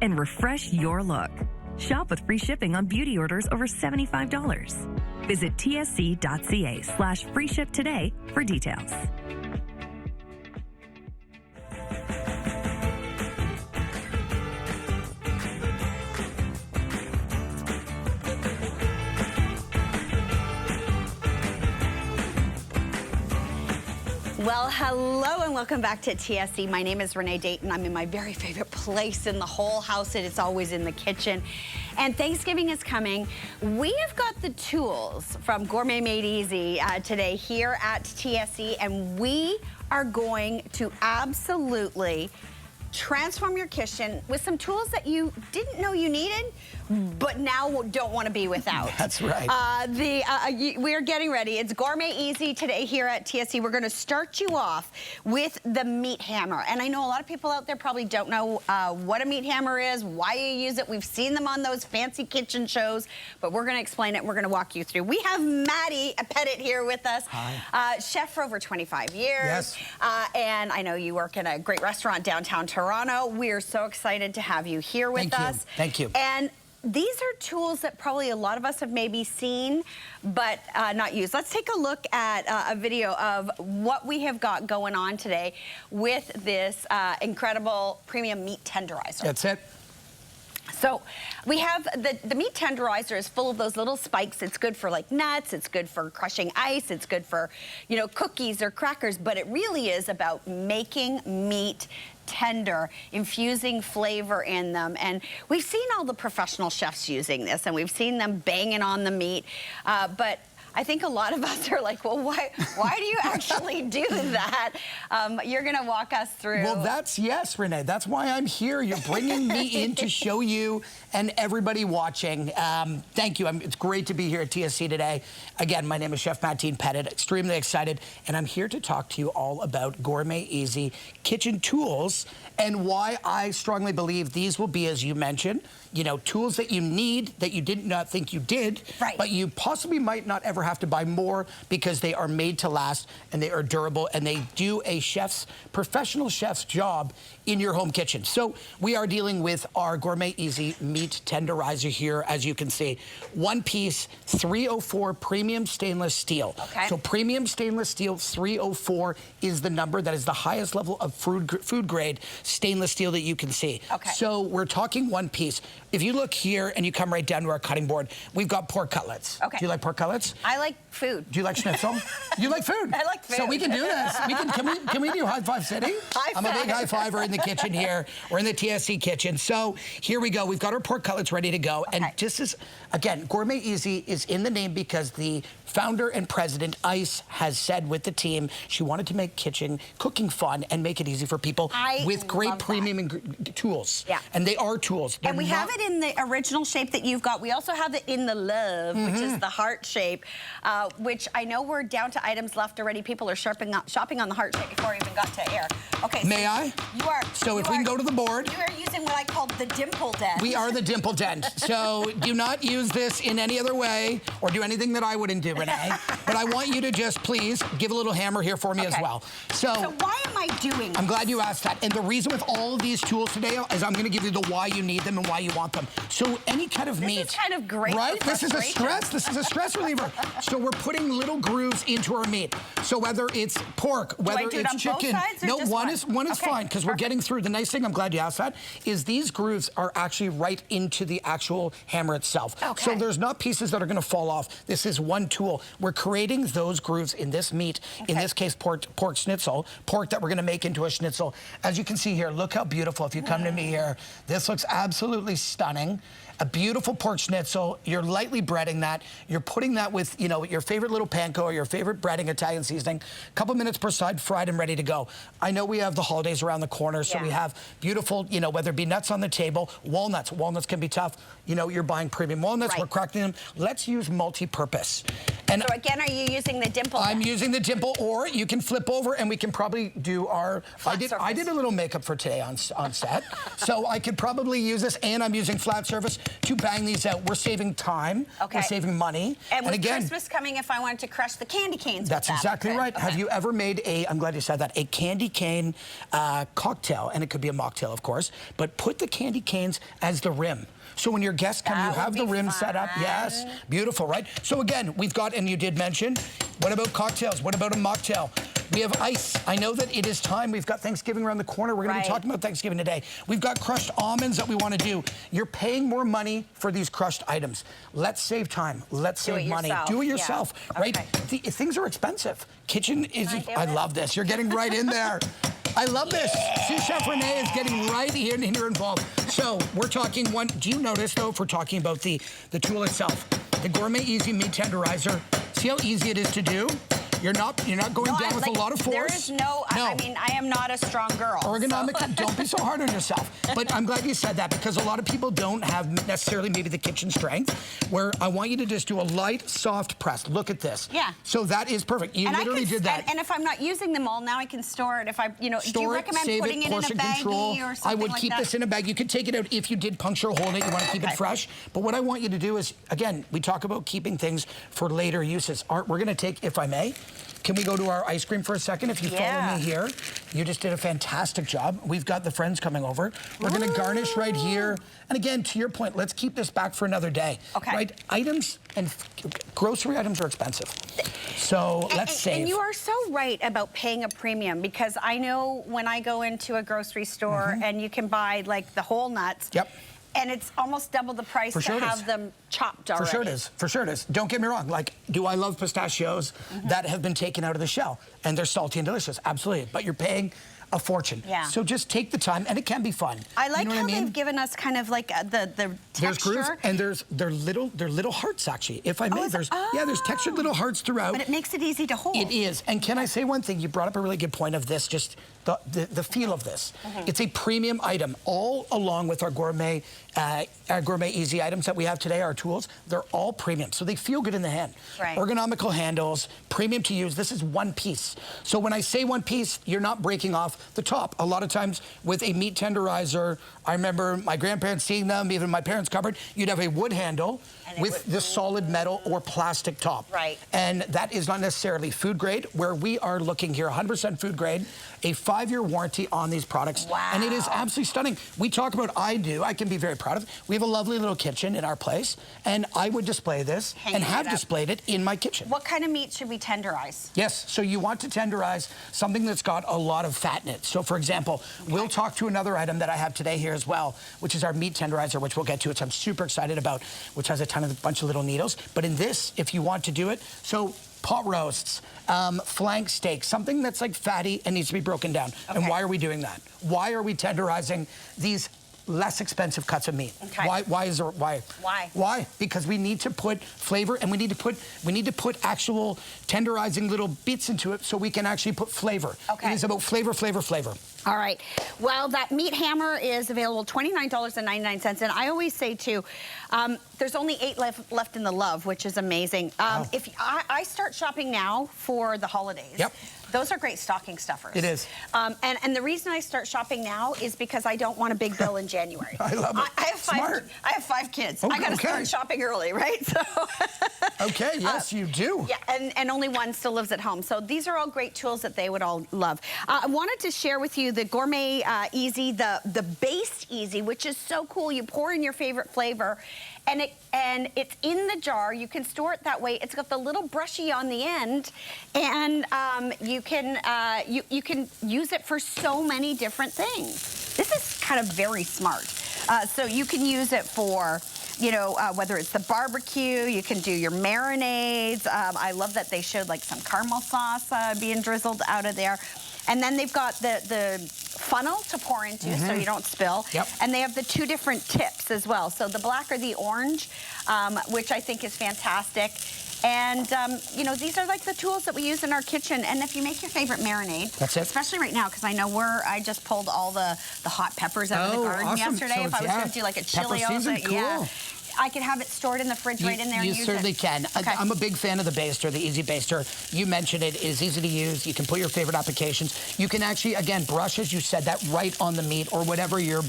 and refresh your look. Shop with free shipping on beauty orders over $75. Visit tsc.ca/free ship today for details. Well, hello and welcome back to TSC. My name is Renee Deighton. I'm in my very favorite place in the whole house. It's always in the kitchen. And Thanksgiving is coming. We have got the tools from Gourmet Made Easy today here at TSC, and we are going to absolutely transform your kitchen with some tools that you didn't know you needed, but now don't want to be without. That's right. We are getting ready. It's Gourmet Easy today here at TSC. We're going to start you off with the meat hammer. And I know a lot of people out there probably don't know what a meat hammer is, why you use it. We've seen them on those fancy kitchen shows, but we're going to explain it. We're going to walk you through. We have Maddie Pettit here with us. Hi. Chef for over 25 years. Yes. And I know you work in a great restaurant downtown Toronto. We're so excited to have you here with us. Thank you. And these are tools that probably a lot of us have maybe seen, but not used. Let's take a look at a video of what we have got going on today with this incredible premium meat tenderizer. That's it. So we have the meat tenderizer is full of those little spikes. It's good for like nuts. It's good for crushing ice. It's good for, you know, cookies or crackers. But it really is about making meat tender, infusing flavor in them. And we've seen all the professional chefs using this, and we've seen them banging on the meat. But I think a lot of us are like, well, why do you actually do that? You're going to walk us through. Well, yes, Renee. That's why I'm here. You're bringing me in to show you and everybody watching. Thank you. It's great to be here at TSC today. Again, my name is Chef Pettit. Extremely excited. And I'm here to talk to you all about Gourmet Easy kitchen tools and why I strongly believe these will be, as you mentioned, you know, tools that you need that you did not think you did, right, but you possibly might not ever have to buy more because they are made to last and they are durable and they do a professional chef's job in your home kitchen. So we are dealing with our Gourmet Easy meat tenderizer here, as you can see. One piece, 304 premium stainless steel. Okay. So premium stainless steel 304 is the number that is the highest level of food grade stainless steel that you can see. Okay. So we're talking one piece. If you look here and you come right down to our cutting board, we've got pork cutlets. Okay. Do you like pork cutlets? I like food. Do you like schnitzel? You like food? I like food. So we can do this. Can we do high five sitting? High I'm five. a big high fiver in the kitchen here. We're in the TSC kitchen. So here we go. We've got our pork cutlets ready to go. Okay. And just as, again, Gourmet Easy is in the name because the founder and president, Ice, has said with the team, she wanted to make cooking fun and make it easy for people with great premium tools. Yeah. And they are tools. And we have it in the original shape that you've got. We also have it in the love, which is the heart shape, which I know we're down to items left already. People are shopping on the heart shape before we even got to air. Okay. May I? You are. So if we can go to the board. You are using what I call the dimple dent. We are the dimple dent. So do not use this in any other way or do anything that I wouldn't do, Renee. But I want you to just please give a little hammer here for me as well. So why am I doing this? I'm glad you asked that. And the reason with all of these tools today is I'm going to give you the why you need them and why you want them. So any kind of meat. This is kind of great. Right? This is a stress. This is a stress reliever. So we're putting little grooves into our meat. So whether it's pork, whether it's chicken. No, one is fine because we're getting through. The nice thing, I'm glad you asked that, is these grooves are actually right into the actual hammer itself. Okay. So there's not pieces that are going to fall off. This is one tool. We're creating those grooves in this meat, in this case pork schnitzel, pork that we're going to make into a schnitzel. As you can see here, look how beautiful. If you come to me here, this looks absolutely stunning. A beautiful pork schnitzel. You're lightly breading that. You're putting that with, you know, your favorite little panko or your favorite breading Italian seasoning. A couple minutes per side, fried and ready to go. I know we have the holidays around the corner, so we have beautiful, you know, whether it be nuts on the table, walnuts. Walnuts can be tough. You know, you're buying premium walnuts. We're cracking them. Let's use multi-purpose. And so again, are you using the dimple? I'm using the dimple, or you can flip over and we can probably do our. I did a little makeup for today on set, so I could probably use this, and I'm using flat surface to bang these out. We're saving time. We're saving money. And with again, Christmas coming if I wanted to crush the candy canes. That's exactly right. Okay. Have you ever made I'm glad you said that, a candy cane cocktail, and it could be a mocktail, of course, but put the candy canes as the rim. So when your guests come, you have the rim set up. Yes, beautiful, right? So again, we've got, and you did mention, what about cocktails? What about a mocktail? We have ice. I know that it is time. We've got Thanksgiving around the corner. We're going to be talking about Thanksgiving today. We've got crushed almonds that we want to do. You're paying more money for these crushed items. Let's save time. Let's save money. Do it yourself, right? Okay. Things are expensive. Kitchen is, I love this. You're getting right in there. I love this. Sous Chef Renee is getting right here involved. So we're talking do you notice though, if we're talking about the tool itself, the Gourmet Easy Meat Tenderizer, see how easy it is to do? You're not going down with a lot of force. There is no. I mean, I am not a strong girl. Ergonomic, so. Don't be so hard on yourself. But I'm glad you said that, because a lot of people don't have necessarily maybe the kitchen strength, where I want you to just do a light, soft press. Look at this. Yeah. So that is perfect. You literally did that. And if I'm not using them all, now I can store it. If I, do you recommend putting it in a baggie or something I would keep this in a bag. You could take it out if you did puncture a hole in it. You want to keep it fresh. But what I want you to do is, again, we talk about keeping things for later uses. Art, we're going to take, if I may, can we go to our ice cream for a second? If you follow me here, you just did a fantastic job. We've got the friends coming over. We're going to garnish right here. And again, to your point, let's keep this back for another day. Okay. Right? Items and grocery items are expensive. So let's save. And you are so right about paying a premium, because I know when I go into a grocery store and you can buy like the whole nuts. Yep. And it's almost double the price to have them chopped already. For sure it is. For sure it is. Don't get me wrong. Like, do I love pistachios that have been taken out of the shell? And they're salty and delicious. Absolutely. But you're paying a fortune. Yeah. So just take the time, and it can be fun. I like how they've given us kind of like the texture. There's grooves, and they're little hearts, actually. If I may, there's textured little hearts throughout. But it makes it easy to hold. It is. And can I say one thing? You brought up a really good point of this, just the feel of this. It's a premium item, all along with our gourmet easy items that we have today, our tools. They're all premium, so they feel good in the hand. Right. Ergonomical handles, premium to use. This is one piece. So when I say one piece, you're not breaking off the top. A lot of times with a meat tenderizer, I remember my grandparents seeing them, even my parents' cupboard, you'd have a wood handle with the solid metal or plastic top. Right. And that is not necessarily food grade, where we are looking here 100% food grade, a 5-year warranty on these products. Wow. And it is absolutely stunning. We talk about, I can be very proud of. We have a lovely little kitchen in our place, and I would display this and have displayed it in my kitchen. What kind of meat should we tenderize? Yes, so you want to tenderize something that's got a lot of fat in it. So for example, we'll talk to another item that I have today here as well, which is our meat tenderizer, which we'll get to, which I'm super excited about, which has a bunch of little needles. But in this, if you want to do it, so pot roasts, flank steak, something that's like fatty and needs to be broken down. And why are we doing that? Why are we tenderizing these less expensive cuts of meat? Why? Because we need to put flavor, and we need to put actual tenderizing little bits into it, so we can actually put flavor. It is about flavor. All right. Well, that meat hammer is available $29.99, and I always say too, there's only 8 left in the love, which is amazing. If I start shopping now for the holidays. Those are great stocking stuffers. It is. And the reason I start shopping now is because I don't want a big bill in January. I love it. I have 5 kids. I got to start shopping early, right? So. Yes, you do. Yeah, and only one still lives at home. So these are all great tools that they would all love. I wanted to share with you the Gourmet Easy, the Based Easy, which is so cool. You pour in your favorite flavor, and it's in the jar. You can store it that way. It's got the little brushy on the end, and you can use it for so many different things. This is kind of very smart. So you can use it for, whether it's the barbecue, you can do your marinades. I love that they showed like some caramel sauce being drizzled out of there. And then they've got the funnel to pour into so you don't spill. And they have the 2 different tips as well. So the black or the orange, which I think is fantastic. And, these are like the tools that we use in our kitchen. And if you make your favorite marinade, especially right now, because I know I just pulled all the hot peppers out of the garden yesterday. So if I was going to do like a chili, I could have it stored in the fridge right in there and use it? You certainly can. Okay. I'm a big fan of the baster, the Easy Baster. You mentioned it. It is easy to use. You can put your favorite applications. You can actually, again, brush, as you said, that right on the meat or whatever you're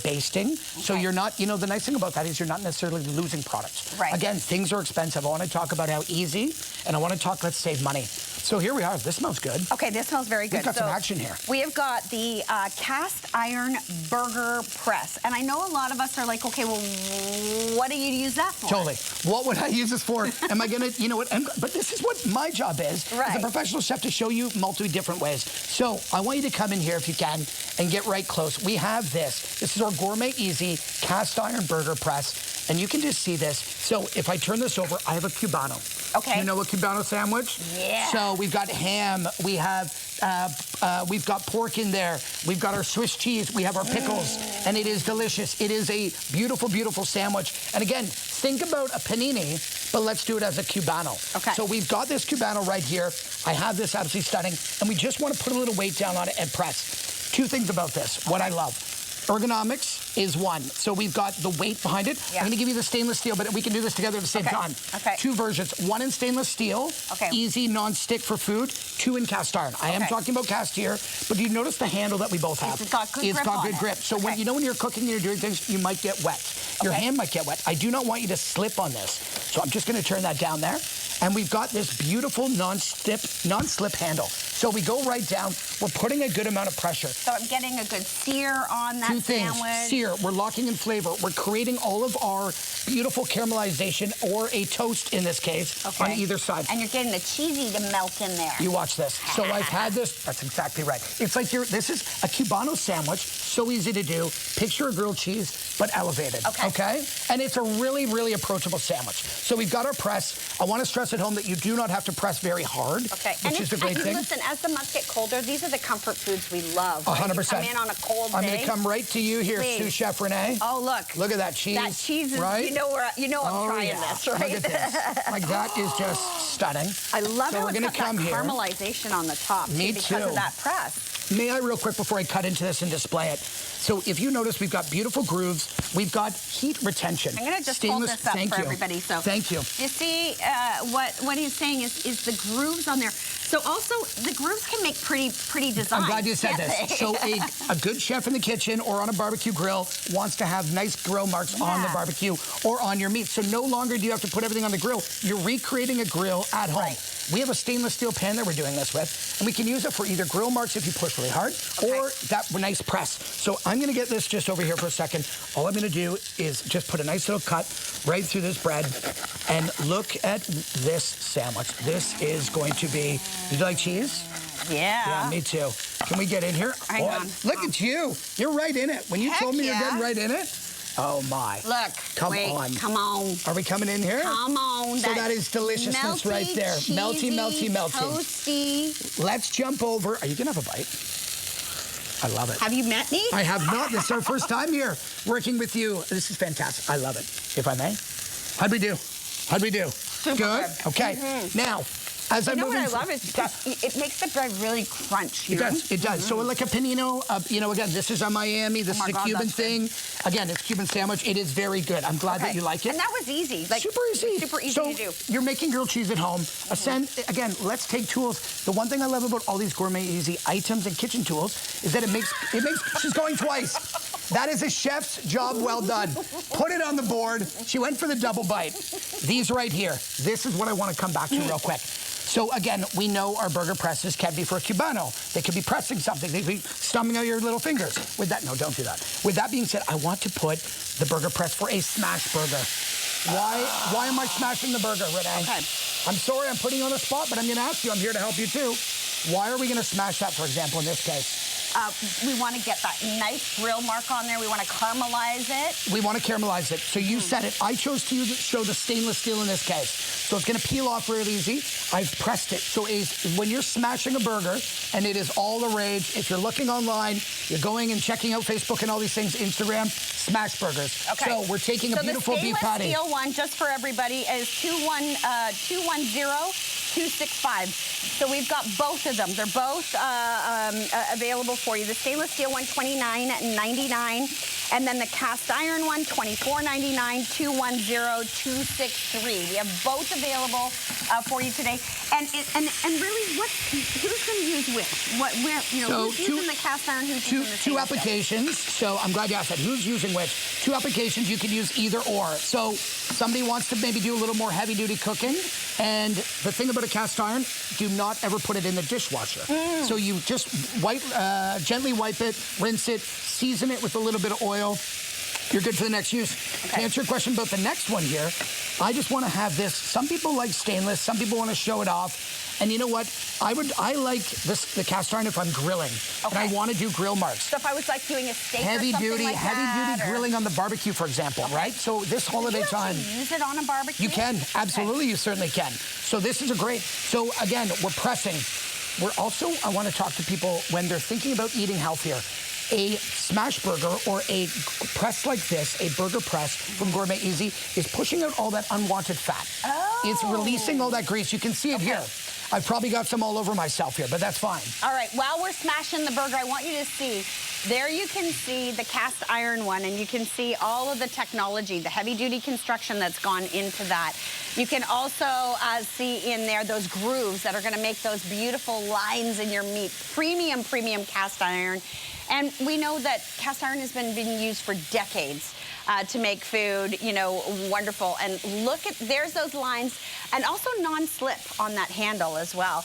basting. Okay. So you're not, you know, the nice thing about that is you're not necessarily losing products. Right. Again, things are expensive. I want to talk about how easy, and I want to talk, let's save money. So here we are. This smells good. Okay, this smells very good. We've got some action here. We have got the cast iron burger press. And I know a lot of us are like, okay, well, what do you use that for? Totally. What would I use this for? Am I going to, you know what? But this is what my job is, as a professional chef, to show you multiple different ways. So I want you to come in here if you can and get right close. We have this. This is our Gourmet Easy cast iron burger press. And you can just see this. So if I turn this over, I have a Cubano. Okay. You know a Cubano sandwich? Yeah. So we've got ham. We have, we've got pork in there. We've got our Swiss cheese. We have our pickles. And it is delicious. It is a beautiful, beautiful sandwich. And again, think about a panini, but let's do it as a Cubano. Okay. So we've got this Cubano right here. I have this absolutely stunning. And we just want to put a little weight down on it and press. Two things about this, what I love. Ergonomics is one. So we've got the weight behind it. Yeah. I'm going to give you the stainless steel, but we can do this together at the same time. Okay. Two versions. One in stainless steel, easy, non-stick for food. Two in cast iron. I am talking about cast here, but do you notice the handle that we both have? It's got good grip. It's got good grip. So when you know when you're cooking and you're doing things, you might get wet. Your hand might get wet. I do not want you to slip on this. So I'm just going to turn that down there. And we've got this beautiful non-slip handle. So we go right down. We're putting a good amount of pressure. So I'm getting a good sear on that Two things. sandwich. Sear. We're locking in flavor. We're creating all of our beautiful caramelization, or a toast in this case, on either side. And you're getting the cheesy to melt in there. You watch this. So I've had this. That's exactly right. It's like this is a Cubano sandwich. So easy to do. Picture a grilled cheese, but elevated. Okay? And it's a really, really approachable sandwich. So we've got our press. I want to stress at home that you do not have to press very hard, which is a great thing. Listen, as the months get colder, these are the comfort foods we love. 100%. Come in on a cold day. I'm going to come right to you here, sous chef Renee. Oh, look. Look at that cheese. That cheese is, right? you know I'm trying this, right? Look at this. Like, that is just stunning. I love how it's got come that here. caramelization on the top. Me because too. of that press. May I, real quick, before I cut into this and display it? So if you notice, we've got beautiful grooves. We've got heat retention. I'm going to just hold this up for everybody. So thank you. You see, what he's saying is the grooves on there. So also, the grooves can make pretty designs. I'm glad you said this. So a good chef in the kitchen or on a barbecue grill wants to have nice grill marks on the barbecue or on your meat. So no longer do you have to put everything on the grill. You're recreating a grill at home. We have a stainless steel pan that we're doing this with, and we can use it for either grill marks if you push really hard, or that nice press. So I'm going to get this just over here for a second. All I'm going to do is just put a nice little cut right through this bread, and look at this sandwich. This is going to be, do you like cheese? Yeah. Yeah, me too. Can we get in here? Hang on. Look at you. You're right in it. When you told me you're getting right in it, oh my. Look. Come on. Come on. Are we coming in here? Come on. So that is deliciousness right there. Melty, melty, melty. Toasty. Let's jump over. Are you going to have a bite? I love it. Have you met me? I have not. This is our first time here working with you. This is fantastic. I love it. If I may. How'd we do? How'd we do? Super good. Okay. Now, as I'm moving, what I love is it makes the bread really crunchy. It does. It does. So like a panino, you know, again, this is a Miami. This is a Cuban thing. Again, it's Cuban sandwich. It is very good. I'm glad that you like it. And that was easy. Like, super easy. Super easy so to do. You're making grilled cheese at home. Again, let's take tools. The one thing I love about all these Gourmet Easy items and kitchen tools is that it makes, she's going twice. That is a chef's job well done. Put it on the board. She went for the double bite. These right here. This is what I want to come back to real quick. So again, we know our burger presses can be for a Cubano. They could be pressing something. They could be stumbling out your little fingers. With that, no, don't do that. With that being said, I want to put the burger press for a smash burger. Why am I smashing the burger, Renee? Okay. I'm sorry I'm putting you on the spot, but I'm going to ask you. I'm here to help you too. Why are we going to smash that, for example, in this case? We want to get that nice grill mark on there. We want to caramelize it. We want to caramelize it. So you said it. I chose to show the stainless steel in this case. So it's going to peel off really easy. I've pressed it. So when you're smashing a burger, and it is all the rage, if you're looking online, you're going and checking out Facebook and all these things, Instagram, smash burgers. Okay. So we're taking a beautiful beef patty. The stainless steel one, just for everybody, is 210 265. So we've got both of them. They're both available for you. The stainless steel one, $29.99. And then the cast iron one, $24.99, 210-263. We have both available for you today. And really, who's going to use which? Who's using the cast iron? Who's using the stainless two applications. So I'm glad you asked that. Who's using which? Two applications. You can use either or. So somebody wants to maybe do a little more heavy-duty cooking. And the thing about a cast iron, do not ever put it in the dishwasher. So you just gently wipe it, rinse it, season it with a little bit of oil. You're good for the next use. Okay. To answer your question about the next one here, I just want to have this. Some people like stainless. Some people want to show it off. And you know what? I like the cast iron if I'm grilling. Okay. And I want to do grill marks. So if I was like doing a steak heavy or something duty, like heavy that, duty grilling on the barbecue, for example, right? So this holiday time, use it on a barbecue? You can, absolutely, you certainly can. So this is a great. So again, we're pressing. We're also, I want to talk to people when they're thinking about eating healthier. A smash burger or a press like this, a burger press from Gourmet Easy, is pushing out all that unwanted fat. Oh. It's releasing all that grease. You can see it here. I've probably got some all over myself here, but that's fine. All right, while we're smashing the burger, I want you to see, there you can see the cast iron one, and you can see all of the technology, the heavy-duty construction that's gone into that. You can also see in there those grooves that are going to make those beautiful lines in your meat. Premium cast iron. And we know that cast iron has been used for decades to make food, wonderful. And look at, there's those lines, and also non-slip on that handle as well.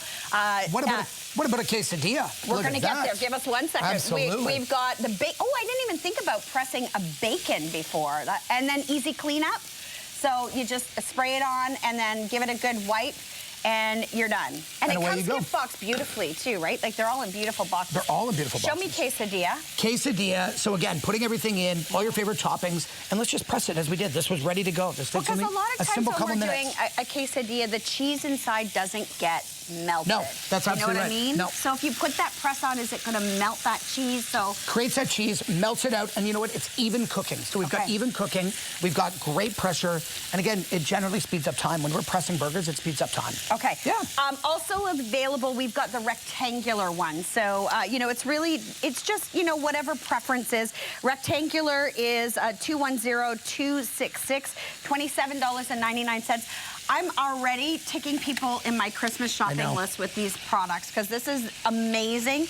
What about a quesadilla? We're going to get there. Give us 1 second. Absolutely. We've got the bacon. Oh, I didn't even think about pressing a bacon before. And then easy cleanup. So you just spray it on and then give it a good wipe. And you're done. And it comes gift box beautifully, too, right? Like, they're all in beautiful boxes. They're all in beautiful boxes. Show me quesadilla. Quesadilla. So, again, putting everything in, all your favorite toppings, and let's just press it as we did. This was ready to go. This takes only a simple couple minutes. Because a lot of times when we're doing a quesadilla, the cheese inside doesn't get melted. No, that's absolutely right. You know what I mean? No. So if you put that press on, is it going to melt that cheese? So creates that cheese, melts it out, and you know what? It's even cooking. So we've got even cooking. We've got great pressure, and again, it generally speeds up time. When we're pressing burgers, it speeds up time. Okay. Yeah. Also available, we've got the rectangular one. So it's just whatever preference is. Rectangular is 210-266, $27.99. I'm already ticking people in my Christmas shopping list with these products because this is amazing.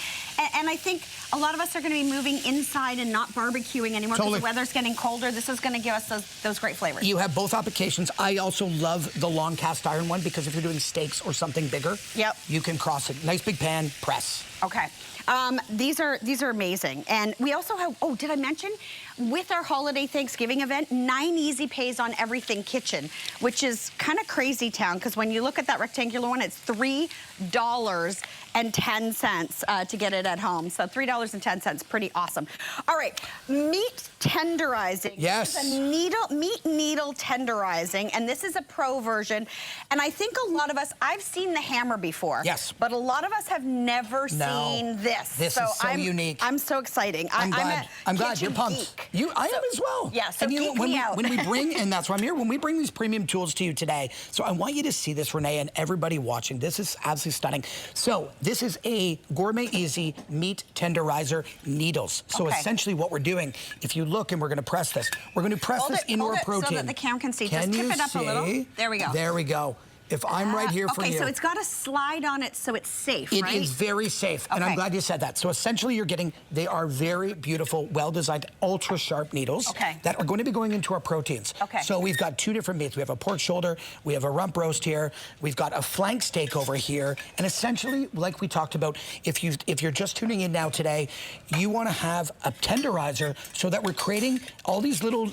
And I think a lot of us are going to be moving inside and not barbecuing anymore because the weather's getting colder. This is going to give us those great flavors. You have both applications. I also love the long cast iron one because if you're doing steaks or something bigger, you can cross it. Nice big pan, press. Okay. These are amazing. And we also have, did I mention, with our holiday Thanksgiving event, 9 easy pays on everything kitchen, which is kind of crazy town because when you look at that rectangular one, it's $3.10 to get it at home. So $3.10, pretty awesome. All right, meat tenderizing. Yes. This is a meat needle tenderizing, and this is a pro version. And I think a lot of us, I've seen the hammer before. Yes. But a lot of us have never seen this. This is so unique. I'm so exciting. I'm glad you're pumped. I am as well. Yeah, so geek me out. When we bring, and that's why I'm here, when we bring these premium tools to you today, so I want you to see this, Renee, and everybody watching. This is absolutely stunning. So this is a Gourmet Easy meat tenderizer needles. So essentially what we're doing, if you look, and we're going to press this, we're going to press this into our protein. So that the camera can see. Just tip it up a little. There we go. There we go. If I'm right here for you. Okay, so it's got a slide on it so it's safe, right? It is very safe, and I'm glad you said that. So essentially you're getting, they are very beautiful, well-designed, ultra-sharp needles that are going to be going into our proteins. So we've got 2 different meats. We have a pork shoulder, we have a rump roast here, we've got a flank steak over here, and essentially, like we talked about, if you're just tuning in now today, you want to have a tenderizer so that we're creating all these little,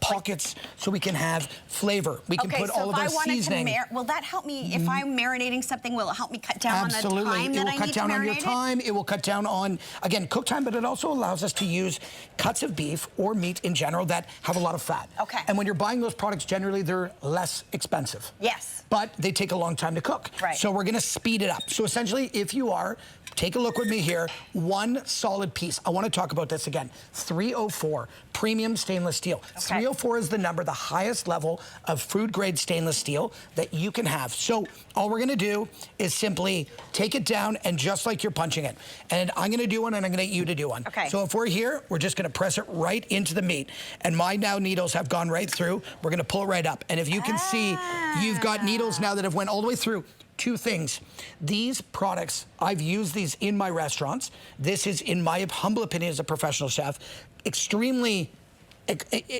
pockets so we can have flavor. We can put all of our seasoning. Will that help me if I'm marinating something? Will it help me cut down on the time that I need to marinate it? Absolutely. It will cut down on your time. It will cut down on, again, cook time, but it also allows us to use cuts of beef or meat in general that have a lot of fat. Okay. And when you're buying those products, generally they're less expensive. Yes. But they take a long time to cook. Right. So we're going to speed it up. So essentially, if you are take a look with me here. One solid piece. I want to talk about this again. 304, premium stainless steel. Okay. 304 is the number, the highest level of food-grade stainless steel that you can have. So all we're going to do is simply take it down and just like you're punching it. And I'm going to do one and I'm going to get you to do one. Okay. So if we're here, we're just going to press it right into the meat. And my now needles have gone right through. We're going to pull it right up. And if you can see, you've got needles now that have went all the way through. Two things. These products, I've used these in my restaurants. This is, in my humble opinion as a professional chef, extremely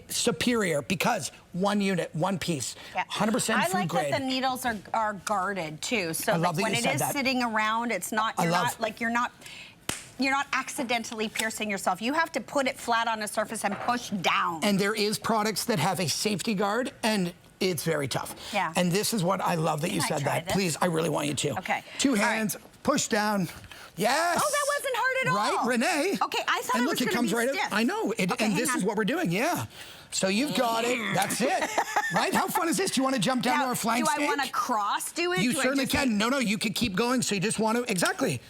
superior because one unit, one piece, 100% food I like grade. that the needles are guarded too. So like when it is sitting around, it's not, you're not accidentally piercing yourself. You have to put it flat on a surface and push down. And there is products that have a safety guard, and it's very tough. Yeah. And this is what I love that you said that. This? Please, I really want you to. Okay. Two hands, push down. Yes. Oh, that wasn't hard at all. Right, Renee? Okay, I thought and it look, was it comes be right stiff. up. I know. And this is what we're doing, yeah. So you've got it. That's it. Right? How fun is this? Do you want to jump down to our flank steak? Do I want to cross do it? You certainly can. No, you can keep going. So you just want to, exactly.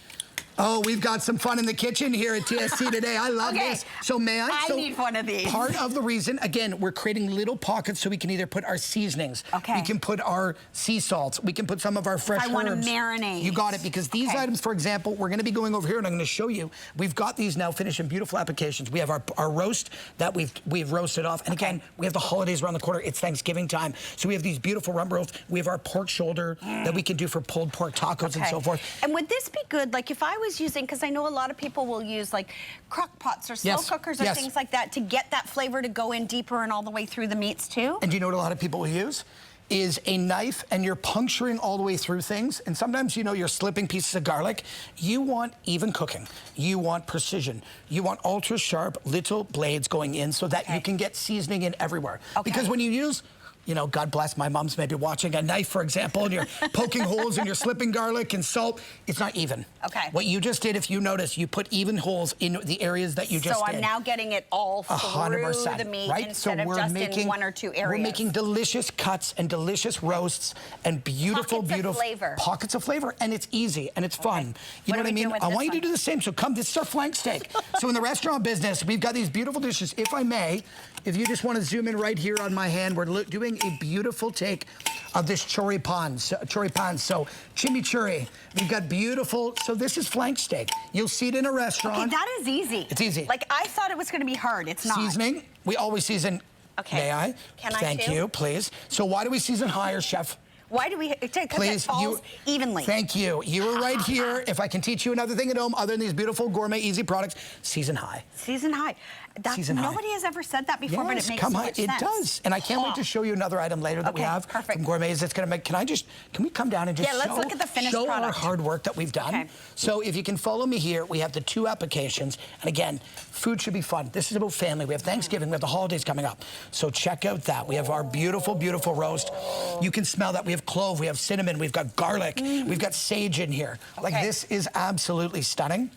Oh, we've got some fun in the kitchen here at TSC today. I love this. So may I? I need one of these. Part of the reason, again, we're creating little pockets so we can either put our seasonings. Okay. We can put our sea salts. We can put some of our fresh herbs. I want to marinate. You got it, because these items, for example, we're going to be going over here and I'm going to show you. We've got these now finished in beautiful applications. We have our roast that we've roasted off. And again, we have the holidays around the corner. It's Thanksgiving time. So we have these beautiful rump roasts. We have our pork shoulder that we can do for pulled pork tacos and so forth. And would this be good, like if I was using, because I know a lot of people will use like crock pots or slow cookers or things like that to get that flavor to go in deeper and all the way through the meats too. And do you know what a lot of people will use? Is a knife, and you're puncturing all the way through things. And sometimes, you know, you're slipping pieces of garlic. You want even cooking. You want precision. You want ultra sharp little blades going in so that you can get seasoning in everywhere. Because when you use, you know, God bless, my mom's maybe watching, a knife, for example, and you're poking holes and you're slipping garlic and salt, it's not even. Okay. What you just did, if you notice, you put even holes in the areas that you just did. So I'm now getting it all through 100%, the meat right? instead of just in one or two areas. We're making delicious cuts and delicious roasts and beautiful, beautiful flavor. Pockets of flavor, and it's easy and it's fun. You know what I mean? I want you to do the same. So come, this is our flank steak. So in the restaurant business, we've got these beautiful dishes. If I may, if you just want to zoom in right here on my hand, we're doing a beautiful take of this choripan. So chimichurri. We've got beautiful, so this is flank steak. You'll see it in a restaurant. Okay, that is easy. It's easy. Like I thought it was going to be hard. It's not. Seasoning, we always season. Okay. May I? Can I Thank you, please. So why do we season higher, Chef? Why do we? Because it falls evenly. Thank you. You were right here. If I can teach you another thing at home, other than these beautiful gourmet easy products, season high. Season high. Nobody has ever said that before, but it makes so much sense. It does. And I can't wait to show you another item later that we have from Gourmet that's going to make. Can we come down and just let's look at the finished show product. our hard work that we've done? Okay. So if you can follow me here, we have the two applications. And again, food should be fun. This is about family. We have Thanksgiving. We have the holidays coming up. So check out that. We have our beautiful, beautiful roast. You can smell that. We have clove. We have cinnamon. We've got garlic. We've got sage in here. Like, this is absolutely stunning.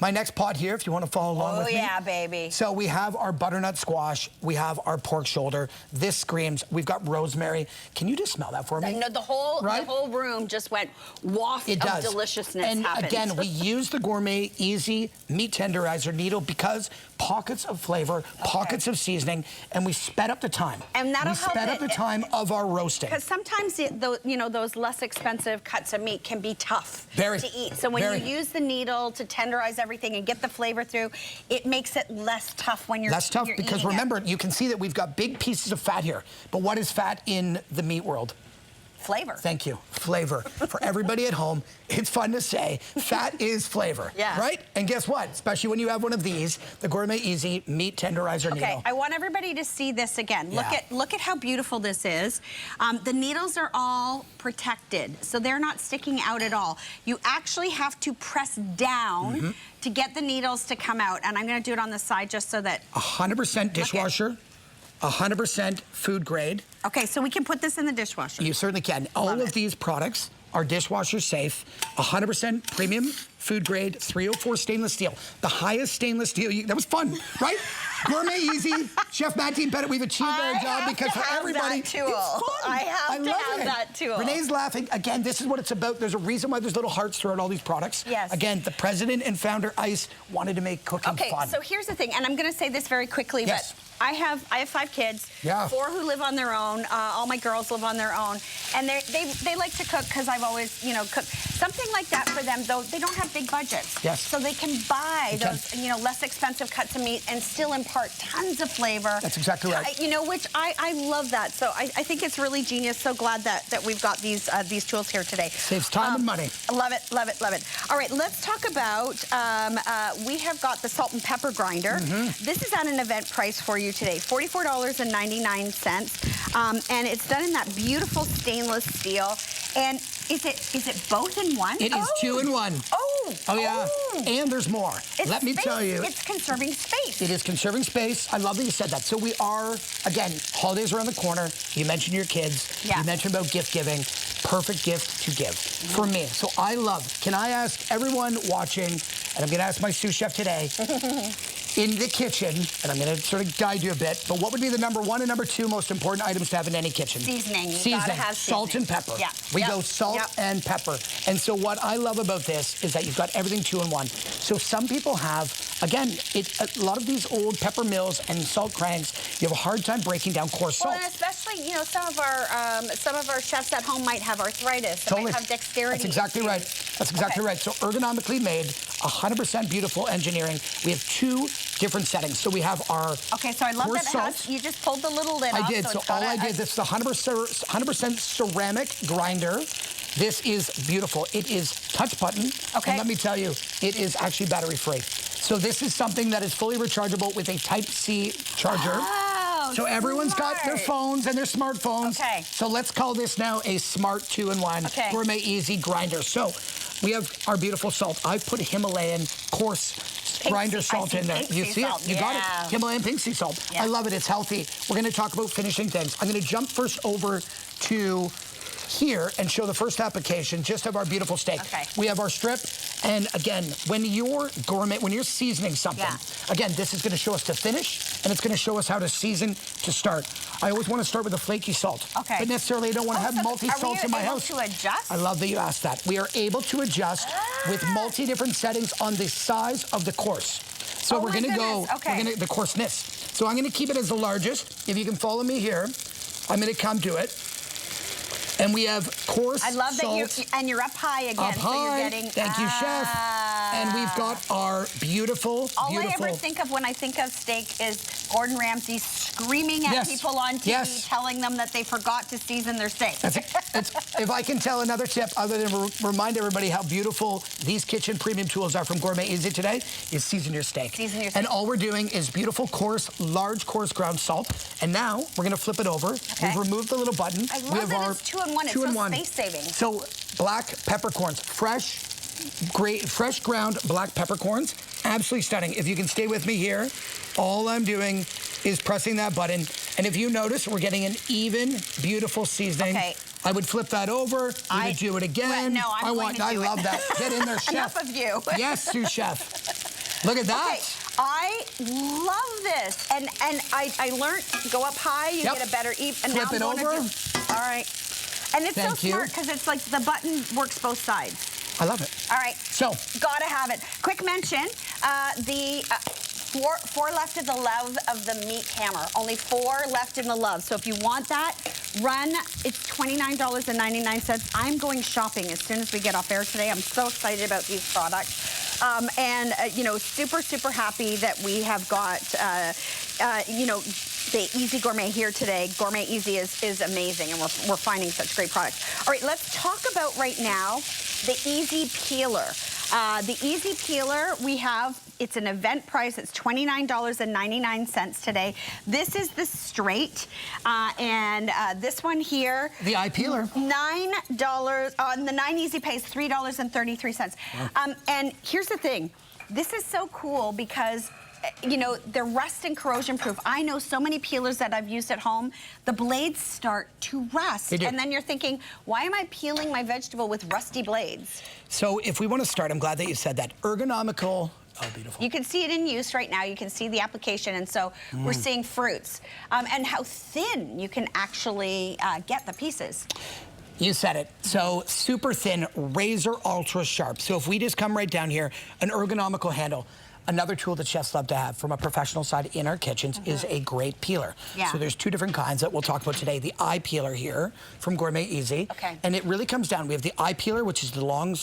My next pot here, if you want to follow along with me. Oh, yeah, baby. So we have our butternut squash. We have our pork shoulder. This screams. We've got rosemary. Can you just smell that for me? No, the whole room just went waft of deliciousness. And again, we use the Gourmet Easy Meat Tenderizer needle because pockets of flavor, pockets of seasoning, and we sped up the time. And that'll help. We sped up the time of our roasting. Because sometimes, those less expensive cuts of meat can be tough to eat. So when you use the needle to tenderize everything and get the flavor through, it makes it less tough when you're less tough because remember, you can see that we've got big pieces of fat here. But what is fat in the meat world? Flavor. Thank you. Flavor. For everybody at home, it's fun to say, fat is flavor. Yeah. Right? And guess what? Especially when you have one of these, the Gourmet Easy Meat Tenderizer needle. Okay, I want everybody to see this again. Look at how beautiful this is. The needles are all protected, so they're not sticking out at all. You actually have to press down to get the needles to come out, and I'm going to do it on the side just so that... 100% dishwasher. 100% food grade. Okay, so we can put this in the dishwasher. You certainly can. All of these products are dishwasher safe, 100% premium food grade, 304 stainless steel. The highest stainless steel, that was fun, right? Gourmet Easy, Chef Matt Team Pettit, we've achieved our job because for everybody, it's fun. I have to have that tool. Renee's laughing. Again, this is what it's about. There's a reason why there's little hearts throughout all these products. Yes. Again, the president and founder, Ice, wanted to make cooking fun. Okay, so here's the thing, and I'm going to say this very quickly, but I have 5 kids, 4 who live on their own. All my girls live on their own, and they like to cook because I've always, cooked. Something like that for them, though, they don't have big budgets. Yes. So they can buy those, less expensive cuts of meat and still impart tons of flavor. That's exactly right. Which I love that. So I think it's really genius. So glad that we've got these tools here today. Saves time and money. Love it, love it, love it. All right, let's talk about, we have got the salt and pepper grinder. This is at an event price for you today, $44.99. And it's done in that beautiful stainless steel. And is it both in one? It is 2 in 1. Oh yeah. And there's more. Let me tell you. It's conserving space. It is conserving space. I love that you said that. So we are, again, holidays around the corner. You mentioned your kids. You mentioned about gift giving. Perfect gift to give for me. So I love, can I ask everyone watching, and I'm going to ask my sous chef today, in the kitchen, and I'm going to sort of guide you a bit, but what would be the number 1 and number 2 most important items to have in any kitchen? Seasoning. You gotta have salt and pepper. We go salt and pepper. And so what I love about this is that you've got everything 2 in 1. So some people have, again, a lot of these old pepper mills and salt cranks, you have a hard time breaking down coarse salt. Well, and especially, some of our chefs at home might have arthritis. They might have dexterity. That's exactly right. That's exactly right. So ergonomically made, 100% beautiful engineering. We have 2 different settings. So we have our so I love that it has, you just pulled the little lid off. I did. So all I did, this is 100% ceramic grinder. This is beautiful. It is touch button. And let me tell you, it is actually battery free. So this is something that is fully rechargeable with a Type-C charger. So everyone's got their phones and their smartphones. So let's call this now a smart 2 in 1 Gourmet Easy grinder. So we have our beautiful salt. I put Himalayan coarse grinder salt in there. You see it? You got it. Himalayan pink sea salt. I love it. It's healthy. We're going to talk about finishing things. I'm going to jump first over to here and show the first application just of our beautiful steak. We have our strip, and again, when you're seasoning something, again, this is going to show us to finish, and it's going to show us how to season to start. I always want to start with a flaky salt, but necessarily I don't want to have multi-salts in my house. Are we able to adjust? I love that you asked that. We are able to adjust with multi-different settings on the size of the course. So we're going to go, the coarseness. So I'm going to keep it as the largest. If you can follow me here, I'm going to come to it. And we have coarse salt. I love that you're up high again. Up high. So you're getting, Thank you, chef. And we've got our beautiful, All I ever think of when I think of steak is Gordon Ramsay screaming at people on TV, telling them that they forgot to season their steak. If I can tell another tip, other than remind everybody how beautiful these kitchen premium tools are from Gourmet Easy today, is season your steak. And all we're doing is beautiful, large, coarse ground salt. And now we're going to flip it over. We've removed the little button. I love that it's 2 in 1. It's so space-saving. So black peppercorns, fresh ground black peppercorns, absolutely stunning. If you can stay with me here, all I'm doing is pressing that button. And if you notice, we're getting an even, beautiful seasoning. I would flip that over. You would do it again. No, I love that. Get in there, chef. Enough of you. Yes, sous chef. Look at that. I love this. And I learned, go up high, you get a better and flip it over. All right. And it's so smart because it's like the button works both sides. I love it. All right. So. Gotta have it. Quick mention, the 4 left of the love of the meat hammer. Only 4 left in the love. So if you want that, run. It's $29.99. I'm going shopping as soon as we get off air today. I'm so excited about these products. Super, super happy that we have got, the Easy Gourmet here today. Gourmet Easy is amazing, and we're finding such great products. All right, let's talk about right now the Easy Peeler. The Easy Peeler we have, it's an event price. It's $29.99 today. This is the straight, and this one here. The eye peeler. $9, on the 9 Easy Pays, $3.33. Wow. And here's the thing. This is so cool because they're rust and corrosion proof. I know so many peelers that I've used at home, the blades start to rust. And then you're thinking, why am I peeling my vegetable with rusty blades? So if we want to start, I'm glad that you said that. Ergonomical Oh, beautiful. You can see it in use right now. You can see the application, and so we're seeing fruits. And how thin you can actually get the pieces. You said it. So super thin, razor ultra sharp. So if we just come right down here, an ergonomical handle. Another tool that chefs love to have from a professional side in our kitchens is a great peeler. Yeah. So there's two different kinds that we'll talk about today. The eye peeler here from Gourmet Easy. Okay. And it really comes down. We have the eye peeler, which is the long,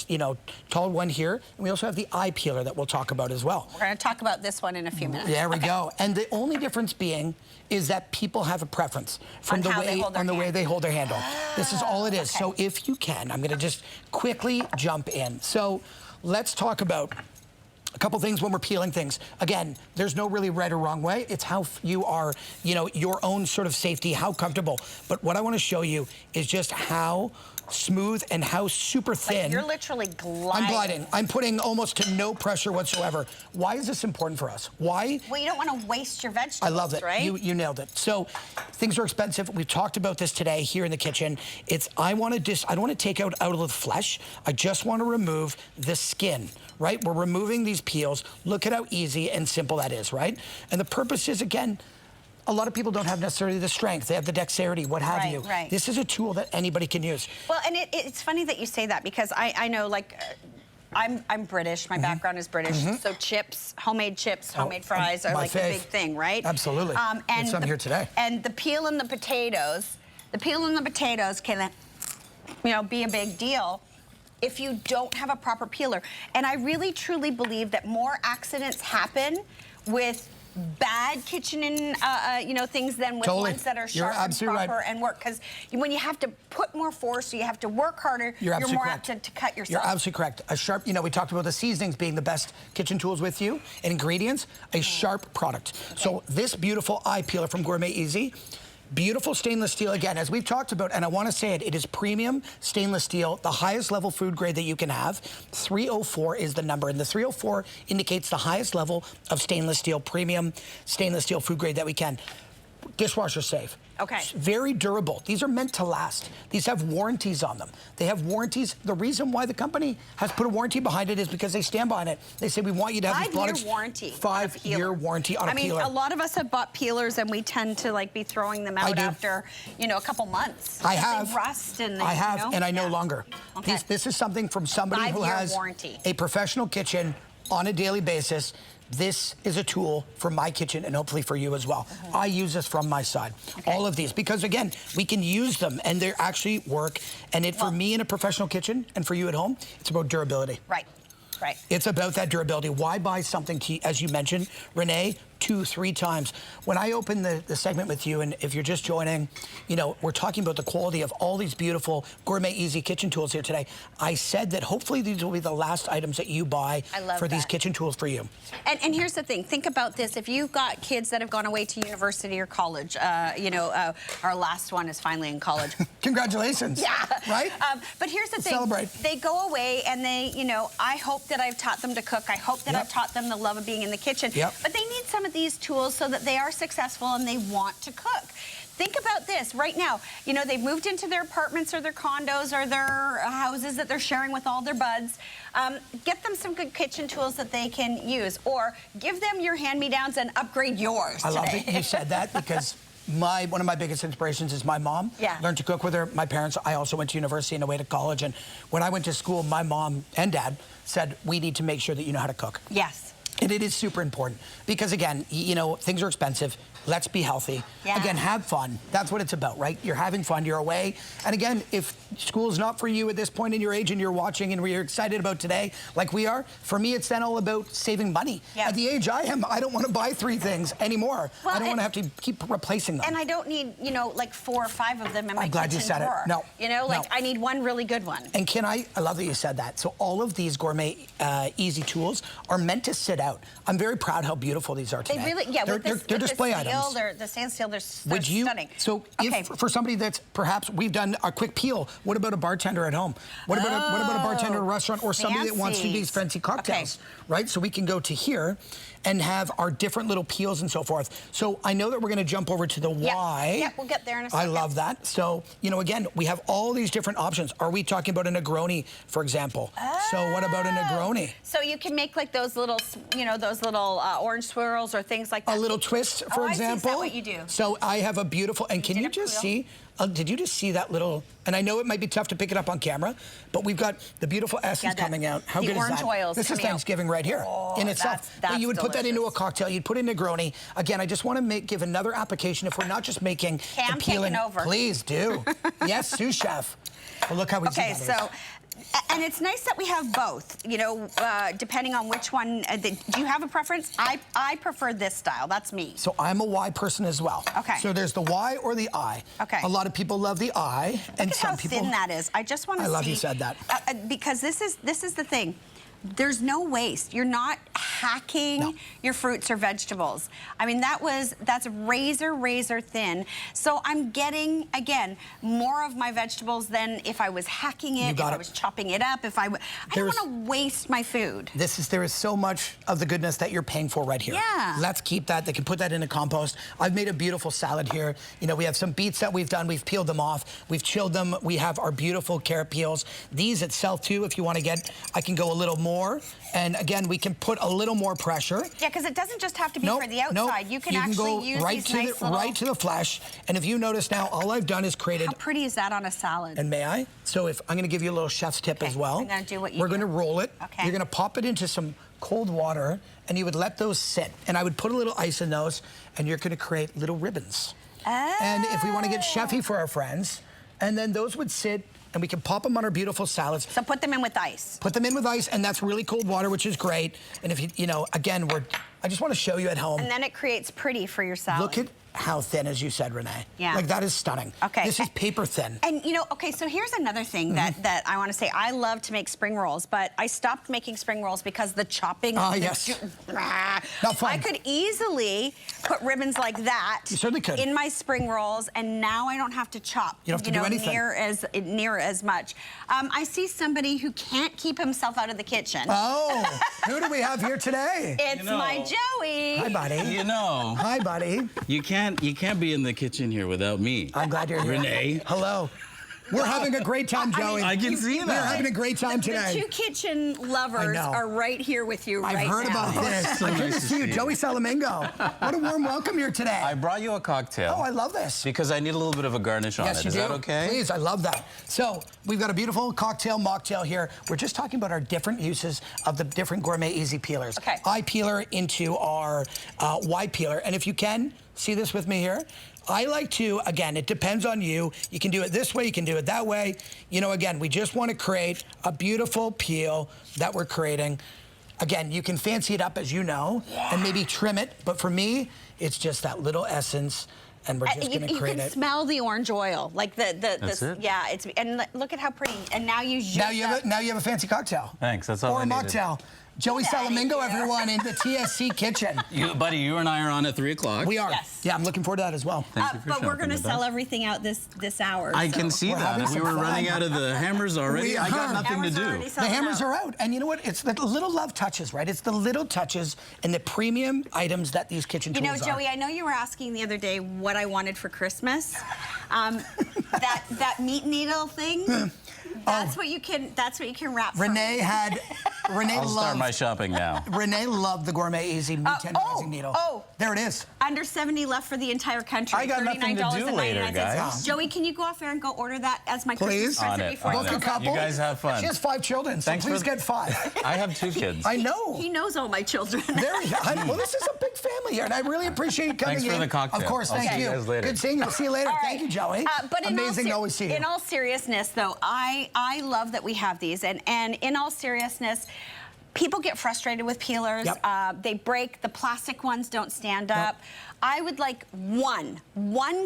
tall one here. And we also have the eye peeler that we'll talk about as well. We're going to talk about this one in a few minutes. There we go. And the only difference being is that people have a preference from the way they hold their handle. This is all it is. Okay. So if you can, I'm going to just quickly jump in. So let's talk about a couple things when we're peeling things. Again, there's no really right or wrong way. It's how you are, your own sort of safety, how comfortable. But what I want to show you is just how smooth and how super thin. Like you're literally gliding. I'm gliding. I'm putting almost to no pressure whatsoever. Why is this important for us? Why? Well, you don't want to waste your vegetables, I love it. right? You nailed it. So things are expensive. We've talked about this today here in the kitchen. I don't want to take out of the flesh. I just want to remove the skin, right? We're removing these peels. Look at how easy and simple that is, right? And the purpose is, again, a lot of people don't have necessarily the strength. They have the dexterity, what have you. Right. This is a tool that anybody can use. Well, and it's funny that you say that because I know, like, I'm British. My background is British. So chips, homemade fries are like the big thing, right? Absolutely. And some here today. And the peel and the potatoes can, be a big deal if you don't have a proper peeler. And I really, truly believe that more accidents happen with bad kitchen and things than with ones that are sharp and proper and work. Because when you have to put more force, you have to work harder, you're more apt to cut yourself. You're absolutely correct. A sharp, we talked about the seasonings being the best kitchen tools with you, and ingredients, a sharp product. Okay. So this beautiful eye peeler from Gourmet Easy, beautiful stainless steel, again, as we've talked about, and I want to say it is premium stainless steel, the highest level food grade that you can have. 304 is the number, and the 304 indicates the highest level of stainless steel, premium stainless steel food grade that we can. Dishwasher safe. Okay. Very durable. These are meant to last. These have warranties on them. They have warranties. The reason why the company has put a warranty behind it is because they stand behind it. They say, we want you to have these products. 5-year warranty. 5-year warranty on a peeler. A lot of us have bought peelers and we tend to be throwing them out after, a couple months. I have. They rust and I have, and I no longer. Okay. This is something from somebody who has a professional kitchen on a daily basis. This is a tool for my kitchen and hopefully for you as well. I use this from my side, all of these, because again, we can use them and they actually work. And for me in a professional kitchen and for you at home, it's about durability. Right. It's about that durability. Why buy something, as you mentioned, Renee, 2-3 times? When I open the segment with you, and if you're just joining, we're talking about the quality of all these beautiful Gourmet Easy kitchen tools here today. I said that hopefully these will be the last items that you buy for these kitchen tools for you. And here's the thing. Think about this. If you've got kids that have gone away to university or college, our last one is finally in college. Congratulations. Yeah. Right? But here's the thing. Celebrate. They go away and they, I hope that I've taught them to cook. I hope that I've taught them the love of being in the kitchen. But they need some of these tools so that they are successful and they want to cook. Think about this right now. They've moved into their apartments or their condos or their houses that they're sharing with all their buds. Get them some good kitchen tools that they can use, or give them your hand-me-downs and upgrade yours I love that you said that, because one of my biggest inspirations is my mom. Learned to cook with her. My parents, I also went to university and away to college, and when I went to school, my mom and dad said, we need to make sure that you know how to cook. Yes. And it is super important because, again, things are expensive. Let's be healthy. Again, have fun. That's what it's about, right? You're having fun. You're away. And again, if school is not for you at this point in your age and you're watching and we're excited about today, like we are, for me, it's then all about saving money. At the age I am, I don't want to buy 3 things anymore. Well, I don't want to have to keep replacing them. And I don't need, like 4 or 5 of them in my kitchen drawer. I'm glad you said it. No. I need one really good one. And I love that you said that. So all of these Gourmet Easy tools are meant to sit out. I'm very proud how beautiful these are today. They really, they're display items. items. The stainless steel, they're Would you, stunning. So Okay. if for somebody that's perhaps, we've done a quick peel, what about a bartender at home? What about a bartender at a restaurant, or somebody that wants to do these fancy cocktails, right? So we can go to here and have our different little peels and so forth. So I know that we're gonna jump over to the Y. Yeah, we'll get there in a second. I love that. So, you know, again, we have all these different options. Are we talking about a Negroni, for example? So what about a Negroni? So you can make like those little, you know, those little orange swirls or things like that. A little twist, for example. Is that what you do? So I have a beautiful, and can you just see, did you just see that little, and I know it might be tough to pick it up on camera, but we've got the beautiful essence coming out. How good is that? The orange oils. This is Thanksgiving right here in itself. That's but you would put that into a delicious. cocktail, you'd put in Negroni. Again, I just want to give another application if we're not just making Cam the peeling. taking over. Please do. Yes, sous chef. Well, look how easy that is. Okay, so, and it's nice that we have both, you know, depending on which one. Do you have a preference? I prefer this style. That's me. So I'm a Y person as well. Okay. So there's the Y or the I. Okay. A lot of people love the I, and Look at some how people. thin that is. I just want to see. I love you said that. Because this is the thing. There's no waste. You're not hacking your fruits or vegetables. I mean, that's razor thin. So I'm getting, again, more of my vegetables than if I was hacking it, if I was chopping it up, I don't want to waste my food. There is so much of the goodness that you're paying for right here. Yeah. Let's keep that. They can put that in a compost. I've made a beautiful salad here. You know, we have some beets that we've done. We've peeled them off. We've chilled them. We have our beautiful carrot peels. These itself too, if you want to get, I can go a little more. And again, we can put a little more pressure. Yeah, because it doesn't just have to be for the outside. You can actually go use right these to nice little... right to the flesh. And if you notice now, all I've done is created... How pretty is that on a salad? And may I? So if I'm going to give you a little chef's tip as well. I'm going to do what you do. We're going to roll it. Okay. You're going to pop it into some cold water, and you would let those sit. And I would put a little ice in those, and you're going to create little ribbons. Oh. And if we want to get chefy for our friends, and then those would sit, and we can pop them on our beautiful salads. So put them in with ice. Put them in with ice, and that's really cold water, which is great. And if you know, again, I just want to show you at home. And then it creates pretty for your salad. Look at how thin, as you said, Renee. Yeah. Like, that is stunning. Okay. This is paper thin. And, you know, okay, so here's another thing that I want to say. I love to make spring rolls, but I stopped making spring rolls because the chopping... yes. Not fun. I could easily put ribbons like that... You certainly could. ...in my spring rolls, and now I don't have to chop. You don't have to do anything. Near as much. I see somebody who can't keep himself out of the kitchen. Oh, who do we have here today? It's my Joey. Hi, buddy. You know. Hi, buddy. You can't be in the kitchen here without me. I'm glad you're here. Renee. Hello. We're having a great time, Joey. I can see that. We're having a great time today. The two kitchen lovers are right here with you right now. I've heard about this. So Good nice to see you, Joey Salamingo. What a warm welcome here today. I brought you a cocktail. Oh, I love this. Because I need a little bit of a garnish on Yes, it. you Is do. that okay? Please, I love that. So we've got a beautiful cocktail mocktail here. We're just talking about our different uses of the different Gourmet Easy peelers. Okay. I peeler into our Y peeler. And if you can, see this with me here. I like to, again, it depends on you. You can do it this way, you can do it that way. You know, again, we just want to create a beautiful peel that we're creating. Again, you can fancy it up, as you know, and maybe trim it. But for me, it's just that little essence. And we're just going to create it. You can smell the orange oil, like That's it? Yeah, and look at how pretty. And now you now you have a fancy cocktail. Thanks, that's all or I a needed. mocktail. Joey Salamingo, everyone, in the TSC kitchen. Buddy, you and I are on at 3 o'clock. We are. Yes. Yeah, I'm looking forward to that as well. Thank you for but we're going to shopping with sell us. everything out this hour. I so. can see We're having that. We some were fun. running out of the hammers already. We I got are. nothing to Hammers are do. already The selling hammers out. are out. And you know what? It's the little love touches, right? It's the little touches and the premium items that these kitchen tools You know, are. Joey, I know you were asking the other day what I wanted for Christmas. That meat needle thing. That's what you can wrap. for Renee me. had. Renee I'll start loved. my shopping now. Renee loved the Gourmet Easy meat tenderizing needle. There it is. Under 70 left for the entire country. I got nothing to do later, $39.99. guys. Joey, can you go off there and go order that as my Please. Christmas present On it, before on Book it. a couple. You guys have fun. She has 5 children, so Thanks please for- get 5. I have 2 kids. I know. He knows all my children. There we go. Well, this is a big family here, and I really appreciate you coming in. Thanks for the cocktail. Of course, I'll thank see you. you guys later. Good seeing you. I'll see you later. All Thank right. you, Joey. But amazing to always see you. In all seriousness, though, I love that we have these, and in all seriousness, People get frustrated with peelers. Yep. They break. The plastic ones don't stand up. I would like one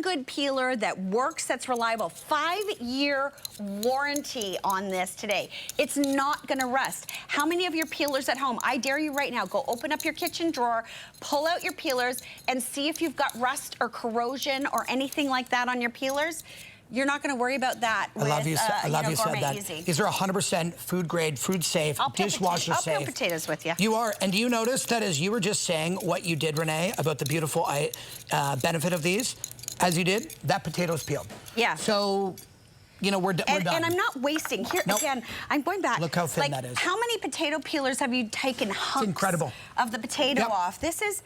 good peeler that works, that's reliable. 5-year warranty on this today. It's not gonna rust. How many of your peelers at home? I dare you right now, go open up your kitchen drawer, pull out your peelers, and see if you've got rust or corrosion or anything like that on your peelers. You're not going to worry about that with, I love you said Gourmet that. Easy. These are 100% food grade, food safe, dishwasher safe. I'll peel potatoes with you. You are, and do you notice that as you were just saying what you did, Renee, about the beautiful benefit of these, as you did, that potato's peeled. Yeah. So, you know, we're done. And I'm not wasting. Here again, I'm going back. Look how thin that is. How many potato peelers have you taken hunks of the potato off? This is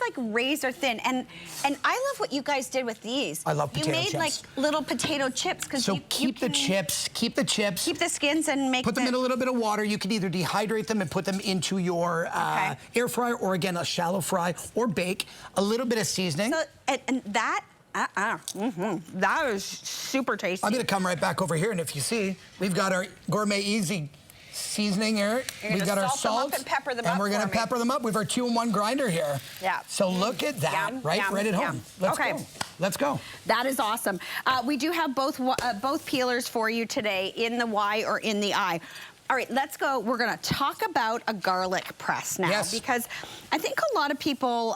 like razor thin. And I love what you guys did with these. I love potato chips. You made like little potato chips because so keep the chips. Keep the skins and make put them in a little bit of water. You can either dehydrate them and put them into your air fryer, or again a shallow fry, or bake. A little bit of seasoning. So, and that. That is super tasty. I'm gonna come right back over here, and if you see, we've got our Gourmet Easy seasoning here. We've got our salt, them up and pepper them up. And we're gonna pepper them up. We've our 2-in-1 grinder here. Yeah. So look at that, right at home. Let's go. Let's go. That is awesome. We do have both peelers for you today, in the Y or in the I. All right, let's go. We're going to talk about a garlic press now, because I think a lot of people,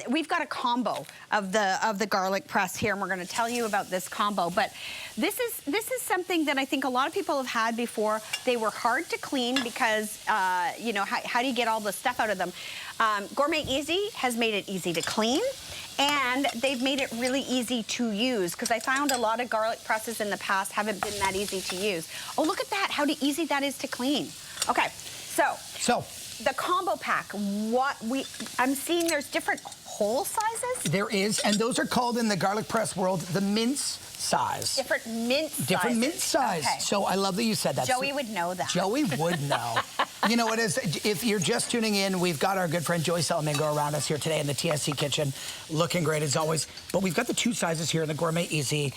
we've got a combo of the garlic press here, and we're going to tell you about this combo. But this is something that I think a lot of people have had before. They were hard to clean because, you know, how do you get all the stuff out of them? Gourmet Easy has made it easy to clean. And they've made it really easy to use, because I found a lot of garlic presses in the past haven't been that easy to use. Oh, look at that, how easy that is to clean. Okay, so the combo pack, I'm seeing there's different hole sizes? There is, and those are called in the garlic press world the mince size. Different mince sizes. Different mince size. Okay. So I love that you said that. Joey would know that. Joey would know. You know what it is? If you're just tuning in, we've got our good friend Joey Salamango around us here today in the TSC kitchen, looking great as always. But we've got the 2 sizes here in the Gourmet Easy,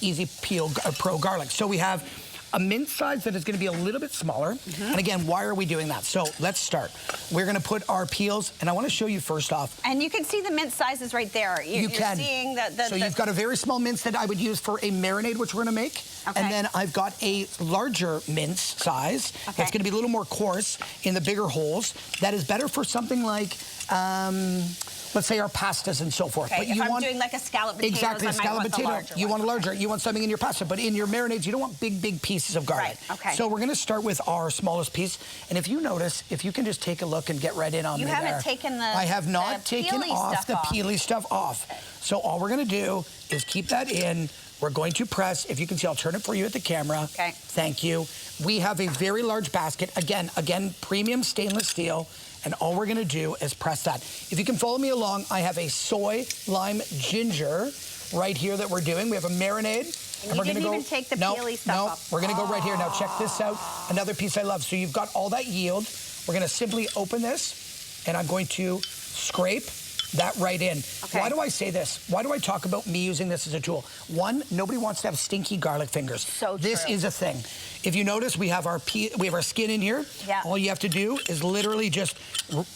Easy Peel Pro Garlic. So we have a mince size that is going to be a little bit smaller. And again, why are we doing that? So let's start. We're going to put our peels, and I want to show you first off. And you can see the mince sizes right there. You're seeing so you've got a very small mince that I would use for a marinade, which we're going to make. And then I've got a larger mince size that's going to be a little more coarse in the bigger holes. That is better for something like, let's say our pastas and so forth. But if I'm doing like a scallop potato, exactly, a scallop potato, you want a larger. You want something in your pasta, but in your marinades, you don't want big pieces of garlic. So we're going to start with our smallest piece. And if you notice, if you can just take a look and get right in on me there. You haven't taken the I have not taken off the peely stuff off. So all we're going to do is keep that in. We're going to press. If you can see, I'll turn it for you at the camera. Okay. Thank you. We have a very large basket. Again, premium stainless steel. And all we're going to do is press that. If you can follow me along, I have a soy, lime, ginger right here that we're doing. We have a marinade. And we're going to go. Take the peely stuff off. We're going to go right here. Now check this out. Another piece I love. So you've got all that yield. We're going to simply open this, and I'm going to scrape that right in. Why do I say this? Why do I talk about me using this as a tool? One, nobody wants to have stinky garlic fingers. So this is a thing. If you notice, we have our skin in here. All you have to do is literally just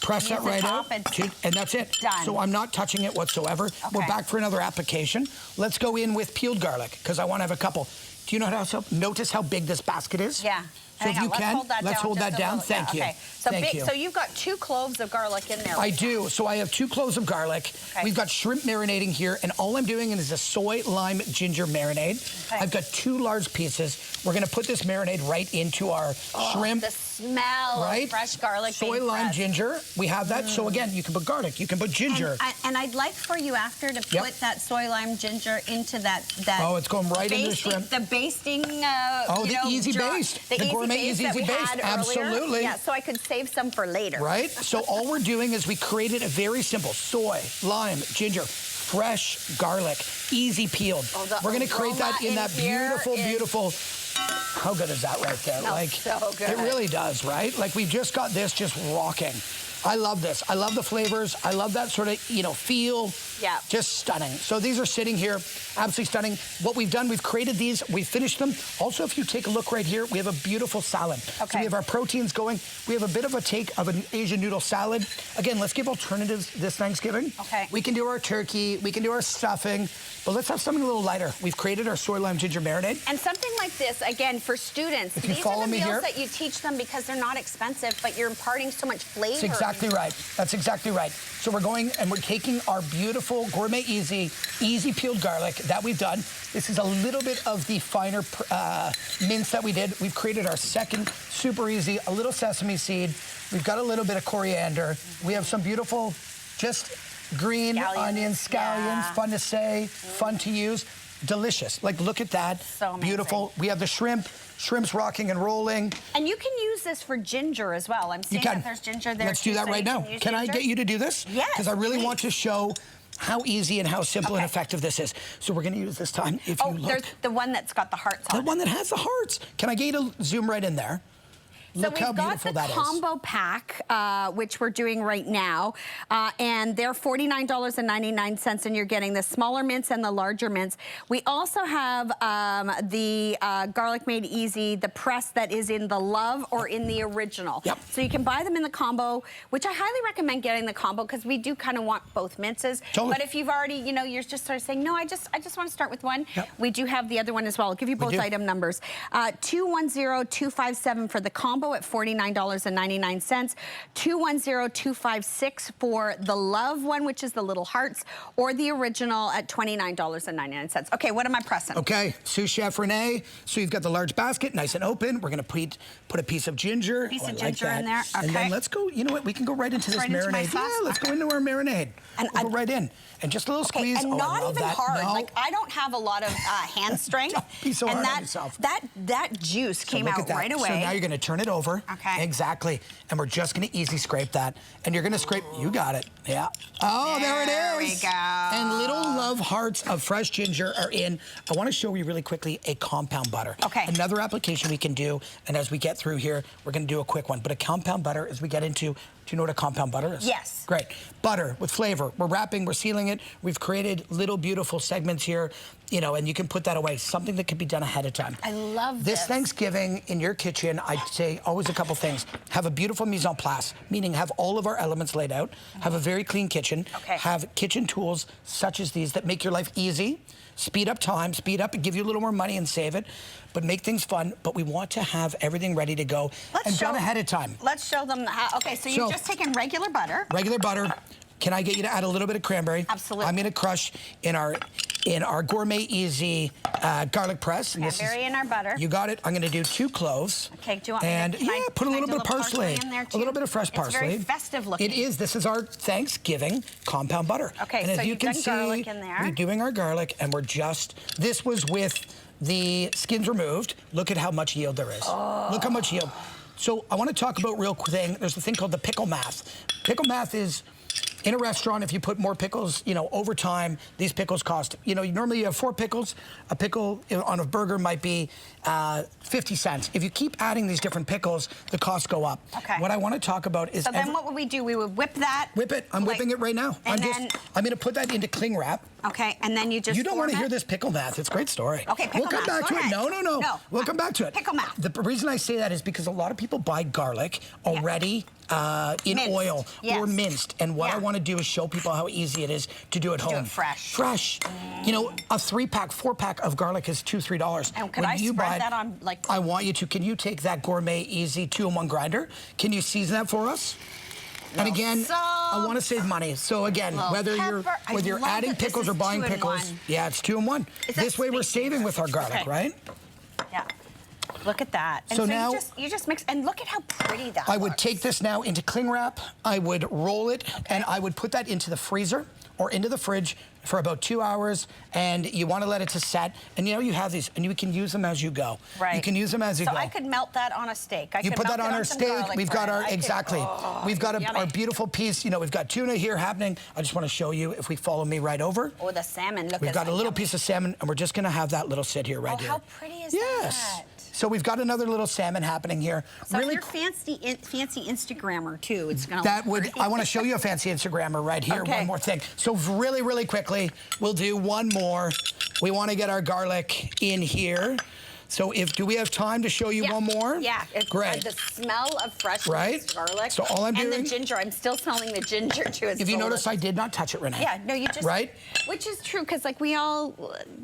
press that right out, and that's it. Done. So I'm not touching it whatsoever. We're back for another application. Let's go in with peeled garlic, because I want to have a couple. Do you know how to notice how big this basket is? Yeah. So if you can, let's hold that down. Thank you. Thank you. So you've got 2 cloves of garlic in there. I do. So I have 2 cloves of garlic. We've got shrimp marinating here, and all I'm doing is a soy, lime, ginger marinade. I've got 2 large pieces. We're going to put this marinade right into our shrimp. The smell of fresh garlic. Soy, lime, ginger. We have that. So again, you can put garlic. You can put ginger. And I'd like for you after to put that soy, lime, ginger into that. Oh, it's going right into the shrimp. The basting. The easy baste. The Gourmet Easy Baste. Absolutely. Yeah, so I could save some for later. Right? So all we're doing is we created a very simple soy, lime, ginger, fresh garlic, easy peeled. We're going to create that in that beautiful. How good is that right there? So good. It really does, right? Like we just got this just rocking. I love this. I love the flavors. I love that sort of, you know, feel. Yeah. Just stunning. So these are sitting here, absolutely stunning. What we've done, we've created these, we've finished them. Also, if you take a look right here, we have a beautiful salad. Okay. So we have our proteins going. We have a bit of a take of an Asian noodle salad. Again, let's give alternatives this Thanksgiving. Okay. We can do our turkey, we can do our stuffing, but let's have something a little lighter. We've created our soy lime ginger marinade. And something like this, again, for students, If you these follow are the me meals here. that you teach them because they're not expensive, but you're imparting so much flavor. That's exactly right. That's exactly right. So we're going and we're taking our beautiful Gourmet easy peeled garlic that we've done. This is a little bit of the finer mince that we did. We've created our second super easy, a little sesame seed. We've got a little bit of coriander. We have some beautiful, just green onions, scallions, yeah. fun to say, fun to use. Delicious. Like, look at that. So amazing. Beautiful. We have the shrimp's rocking and rolling. And you can use this for ginger as well. I'm seeing that there's ginger there. Let's do that right now. Can I get you to do this? Yes. Because I really please. want to show how easy and how simple and effective this is. So we're going to use this time. If you look, there's the one that's got the hearts on the one that has the hearts. Can I get you to zoom right in there? Look how beautiful that is. So we've got the combo pack, which we're doing right now, and they're $49.99, and you're getting the smaller mince and the larger mince. We also have the Garlic Made Easy, the press that is in the Love or in the original. Yep. So you can buy them in the combo, which I highly recommend getting the combo because we do kind of want both minces. Totally. But if you've already, you know, you're just sort of saying, no, I just want to start with one. Yep. We do have the other one as well. I'll give you both item numbers. 210257 for the combo at $49.99. 210256 for the Love one, which is the little hearts, or the original at $29.99. Okay, what am I pressing? Okay, sous chef Renee. So you've got the large basket, nice and open. We're going to put a piece of ginger. Piece of like ginger that. in there. Okay. And then let's go. You know what? We can go right into this Right into my marinade. sauce? Yeah, let's go into our marinade. And we'll go right in. And just a little squeeze. And I not love even that. hard. No. Like, I don't have a lot of hand strength. Don't be so and hard on that, yourself. that juice came Look out at that. right away. So now you're going to turn it over. Okay. Exactly. And we're just going to easy scrape that. And you're going to scrape. You got it. Yeah. Oh, there it is. There we go. And little love hearts of fresh ginger are in. I want to show you really quickly a compound butter. Okay. Another application we can do. And as we get through here, we're going to do a quick one. But a compound butter, as we get into, do you know what a compound butter is? Yes. Great. Butter with flavor. We're wrapping, we're sealing it. We've created little beautiful segments here, you know, and you can put that away. Something that could be done ahead of time. I love this Thanksgiving in your kitchen, I'd say always a couple things. Have a beautiful mise en place, meaning have all of our elements laid out. Have a very clean kitchen. Okay. Have kitchen tools such as these that make your life easy, speed up time, speed up and give you a little more money and save it, but make things fun. But we want to have everything ready to go and done ahead of time. Let's show them how. Okay, so you've just taken regular butter. Regular butter. Can I get you to add a little bit of cranberry? Absolutely. I'm going to crush in our Gourmet Easy garlic press. Cranberry in our butter. You got it. I'm going to do 2 cloves. Okay, do you want and me to, put a little bit of parsley. in there too? A little bit of fresh parsley. It's very festive looking. It is. This is our Thanksgiving compound butter. Okay, and so as you you've can done see, garlic in there. we're doing our garlic, and we're just. This was with the skins removed. Look at how much yield there is. Oh. Look how much yield. So I want to talk about real quick thing. There's a thing called the pickle math. Pickle math is. In a restaurant, if you put more pickles, you know, over time, these pickles cost, you know, normally you have 4 pickles. A pickle on a burger might be 50 cents. If you keep adding these different pickles, the costs go up. Okay. What I want to talk about is... So then what would we do? We would whip that. Whip it. I'm whipping it right now. And I'm going to put that into cling wrap. Okay, and then you just You don't want to form hear it? this pickle math. It's a great story. Okay, pickle We'll come math. back Go to ahead. it. No. No. We'll come back to it. Pickle math. The reason I say that is because a lot of people buy garlic already in Minced. oil or minced. And what I want to do is show people how easy it is to do at home. Do it fresh. Fresh. You know, a 3-pack, 4-pack of garlic is $2, $3. And could I spread that on, like... I want you to. Can you take that Gourmet Easy 2-in-1 grinder? Can you season that for us? And again, I want to save money. So again, whether you're adding pickles or buying pickles, yeah, it's 2-in-1. This way we're saving with our garlic, right? Yeah. Look at that. And so now you just mix, and look at how pretty that I would take this now into cling wrap. I would roll it, and I would put that into the freezer or into the fridge for about 2 hours, and you want to let it to set. And you know you have these, and you can use them as you go. Right. You can use them as you go. So I could melt that on a steak. You put that on our steak. We've got our We've got yummy. our beautiful piece. You know, we've got tuna here happening. I just want to show you if we follow me right over. Oh, the salmon. Look. We've got a little piece of salmon, and we're just going to have that little sit here right here. How pretty is that? So we've got another little salmon happening here. So really, if you're fancy Instagrammer too, it's gonna that look would, great. I want to show you a fancy Instagrammer right here. Okay. One more thing. So really, really quickly, we'll do one more. We want to get our garlic in here. So do we have time to show you one more? Yeah, Great. The smell of fresh minced garlic. So all I'm doing. And the ginger. I'm still smelling the ginger too. It's If you notice, delicious. I did not touch it, Renee. Yeah, no, you just. Right? Which is true, because like we all,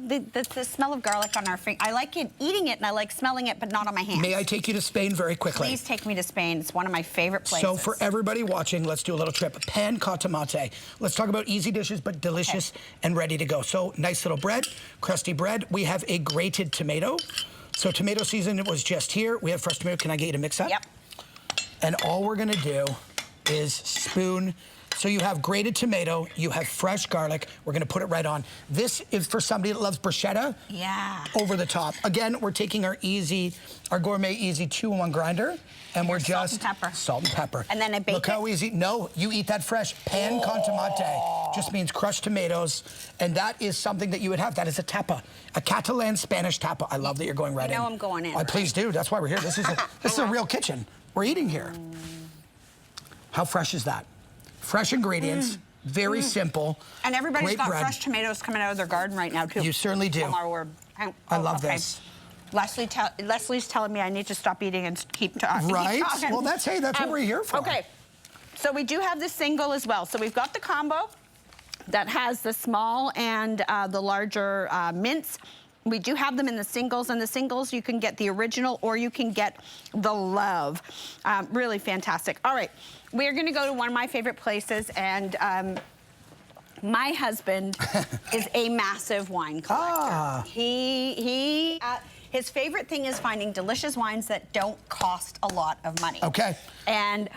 the smell of garlic on our finger. I like it eating it and I like smelling it, but not on my hands. May I take you to Spain very quickly? Please take me to Spain. It's one of my favorite places. So for everybody watching, let's do a little trip. Pan cotta mate. Let's talk about easy dishes, but delicious and ready to go. So nice little bread, crusty bread. We have a grated tomato. So tomato season was just here. We have fresh tomato. Can I get you to mix that? Yep. And all we're gonna do is spoon. So you have grated tomato, you have fresh garlic. We're gonna put it right on. This is for somebody that loves bruschetta. Yeah. Over the top. Again, we're taking our Gourmet Easy 2-in-1 grinder, and we're Salt just and pepper. Salt and pepper. And then I bake Look how easy. No, you eat that fresh. Pan cotta mate just means crushed tomatoes, and that is something that you would have. That is a tapa, a Catalan Spanish tapa. I love that you're going right in. You know I'm going in, Oh, right? please do. That's why we're here. This is a real kitchen. We're eating here. How fresh is that? Fresh ingredients, very simple. And everybody's great got bread. fresh tomatoes coming out of their garden right now too. You certainly do. Oh my word. I love this. Leslie's telling me I need to stop eating and keep talking. Right? Well, that's what we're here for. Okay. So we do have the single as well. So we've got the combo that has the small and the larger mince. We do have them in the singles, and the singles you can get the original or you can get the love. Really fantastic. All right, we're gonna go to one of my favorite places, and my husband is a massive wine collector. His favorite thing is finding delicious wines that don't cost a lot of money. Okay. And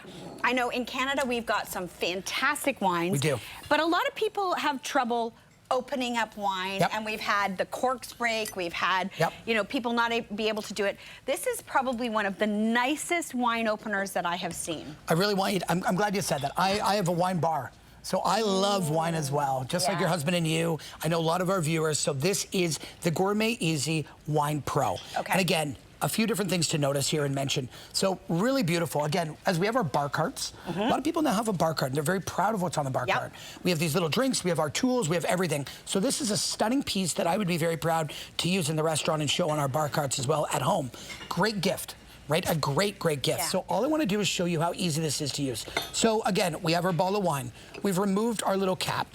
I know in Canada we've got some fantastic wines. We do. But a lot of people have trouble opening up wine, Yep. and we've had the corks break, we've had, Yep. you know, people not be able to do it. This is probably one of the nicest wine openers that I have seen. I really want you to, I'm glad you said that. I have a wine bar. So I love wine as well, just like Yeah. your husband and you. I know a lot of our viewers. So this is the Gourmet Easy Wine Pro. Okay. And again, a few different things to notice here and mention. So really beautiful. Again, as we have our bar carts, a lot of people now have a bar cart, and they're very proud of what's on the bar Yep. cart. We have these little drinks, we have our tools, we have everything. So this is a stunning piece that I would be very proud to use in the restaurant and show on our bar carts as well at home. Great gift. Right? A great, great gift. Yeah. So all I want to do is show you how easy this is to use. So again, we have our bottle of wine. We've removed our little cap.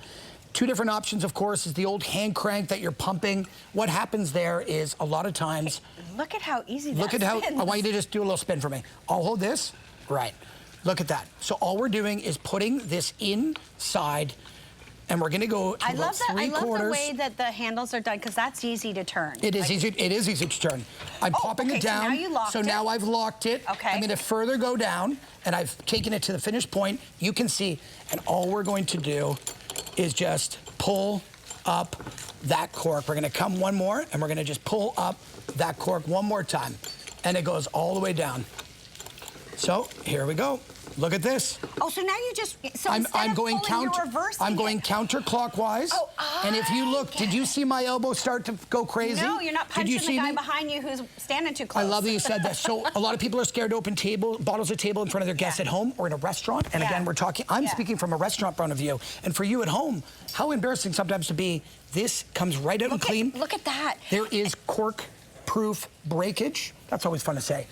Two different options, of course, is the old hand crank that you're pumping. What happens there is a lot of times... Look at how easy that Look at how... spins. I want you to just do a little spin for me. I'll hold this. Right. Look at that. So all we're doing is putting this inside, and we're going to go to I about love that. I 3/4. love the way that the handles are done, because that's easy to turn. It is easy. It is easy to turn. I'm popping okay, it so down. now you locked it. Now I've locked it. Okay. I'm going to further go down, and I've taken it to the finish point. You can see, and all we're going to do is just pull up that cork. We're going to come one more, and we're going to just pull up that cork one more time, and it goes all the way down. So here we go. Look at this. Oh, so now you just... So I'm instead of going pulling, you're reversing I'm going it. counterclockwise. Oh, and if you look, did you see my elbow start to go crazy? No, you're not Did punching you the see guy me? behind you who's standing too close. I love that you said that. So a lot of people are scared to open bottles of table in front of their guests at home or in a restaurant. And again, we're talking, I'm speaking from a restaurant point of view. And for you at home, how embarrassing sometimes to be, this comes right out and clean. Look at that. There is cork-proof breakage. That's always fun to say.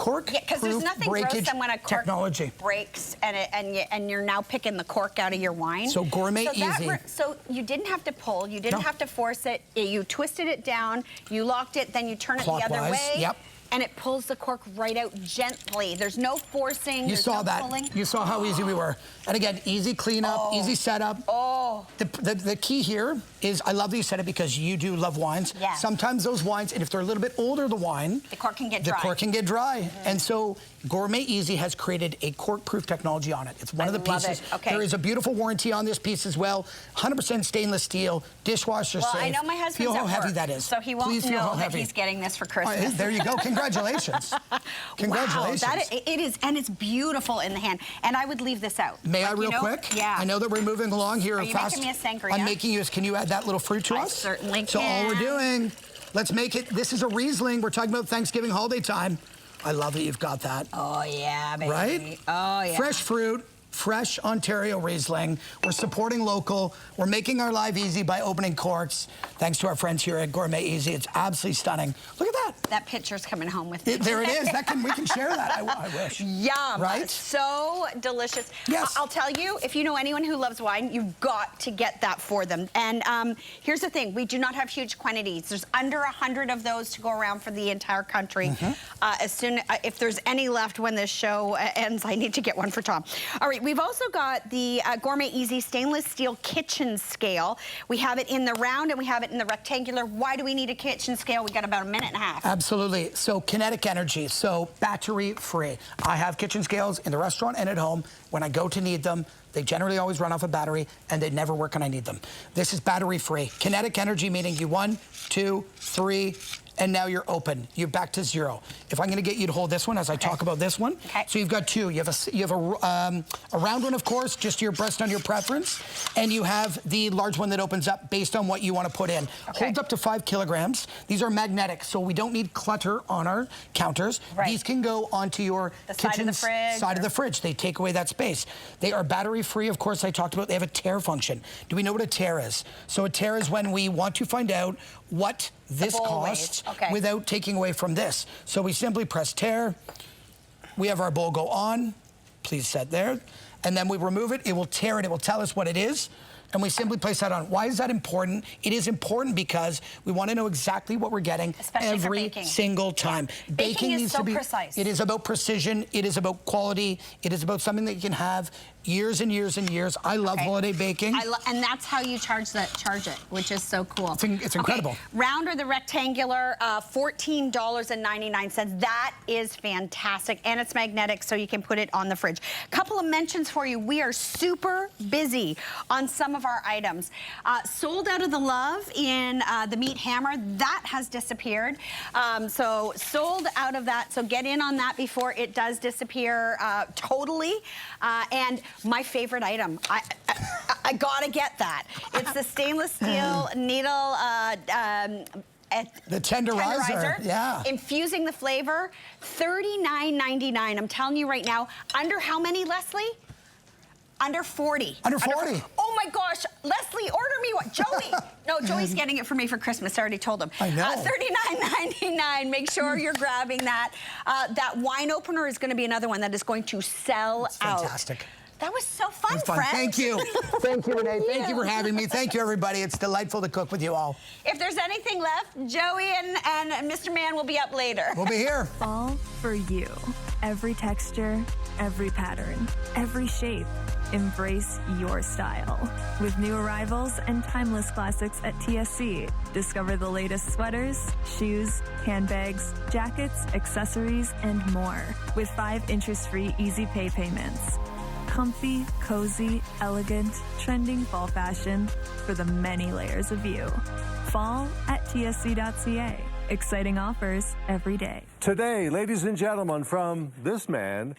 Yeah, because there's nothing gross breakage than when a cork technology. breaks and you're now picking the cork out of your wine. So Gourmet Easy. So you didn't have to pull, you didn't have to force it. You twisted it down, you locked it, then you turn it the other Clockwise, way. yep. And it pulls the cork right out gently. There's no forcing. You there's saw no that. pulling. You saw how easy we were. And again, easy cleanup, easy setup. Oh. The key here is, I love that you said it because you do love wines. Yeah. Sometimes those wines, and if they're a little bit older, the wine, The cork can get the dry. cork can get dry. And so Gourmet Easy has created a cork-proof technology on it. It's one of the love pieces. it. Okay. There is a beautiful warranty on this piece as well. 100% stainless steel, dishwasher Well, safe. I know my husband's Feel how at heavy work, that is. so he won't Please feel how know that heavy. he's getting this for All Christmas. right, there you go. Congratulations. Congratulations. Wow, it is, and it's beautiful in the hand. And I would leave this out. May I Like, real quick? Yeah. I know that we're moving along here Are you fast. making me a sangria? I'm making you. Can you add that little fruit to I us? certainly So all we're can. doing Let's make it. This is a Riesling. We're talking about Thanksgiving holiday time. I love that you've got that. Oh, yeah, baby. Right? Oh, yeah. Fresh fruit. Fresh Ontario Riesling. We're supporting local. We're making our life easy by opening corks. Thanks to our friends here at Gourmet Easy. It's absolutely stunning. Look at that. That picture's coming home with me. There it is. We can share that. I wish. Yum. Right? So delicious. Yes. I'll tell you, if you know anyone who loves wine, you've got to get that for them. And here's the thing. We do not have huge quantities. There's under 100 of those to go around for the entire country. If there's any left when this show ends, I need to get one for Tom. All right. We've also got the Gourmet Easy stainless steel kitchen scale. We have it in the round and we have it in the rectangular. Why do we need a kitchen scale? We got about a minute and a half. Absolutely. So kinetic energy, so battery free. I have kitchen scales in the restaurant and at home. When I go to need them, they generally always run off a battery and they never work when I need them. This is battery free. Kinetic energy meaning you 1, 2, 3, and now you're open. You're back to 0. If I'm going to get you to hold this one as I talk about this one. Okay. So you've got 2. You have a round one, of course, just based on your preference, and you have the large one that opens up based on what you want to put in. Okay. Holds up to 5 kilograms. These are magnetic, so we don't need clutter on our counters. Right. These can go onto your kitchen side of the fridge. They take away that space. They are battery free, of course. I talked about they have a tare function. Do we know what a tare is? So a tare is when we want to find out what this costs without taking away from this. So we simply press tare. We have our bowl go on. Please set there. And then we remove it. It will tear it. It will tell us what it is. And we simply place that on. Why is that important? It is important because we want to know exactly what we're getting every single time. Baking is so precise. It is about precision. It is about quality. It is about something that you can have years and years and years. I love holiday baking. And that's how you charge it, which is so cool. It's incredible. Okay. Round or the rectangular, $14.99. That is fantastic. And it's magnetic, so you can put it on the fridge. Couple of mentions for you. We are super busy on some of our items. Sold out of the love in the meat hammer. That has disappeared. So sold out of that. So get in on that before it does disappear totally. And my favorite item, I gotta get that. It's the stainless steel needle the tenderizer, yeah. Infusing the flavor, $39.99. I'm telling you right now, under how many, Leslie? Under 40. Under 40. Oh my gosh, Leslie, order me one. Joey. No, Joey's getting it for me for Christmas. I already told him. I know. $39.99. Make sure you're grabbing that. That wine opener is going to be another one that is going to sell out. Fantastic. That was so fun, friends. Thank you. Thank you, Renee. Thank you for having me. Thank you, everybody. It's delightful to cook with you all. If there's anything left, Joey and Mr. Man will be up later. We'll be here. Fall for you. Every texture, every pattern, every shape. Embrace your style. With new arrivals and timeless classics at TSC. Discover the latest sweaters, shoes, handbags, jackets, accessories, and more. With 5 interest-free easy pay payments. Comfy, cozy, elegant, trending fall fashion for the many layers of you. Fall at tsc.ca. Exciting offers every day. Today, ladies and gentlemen, from this man,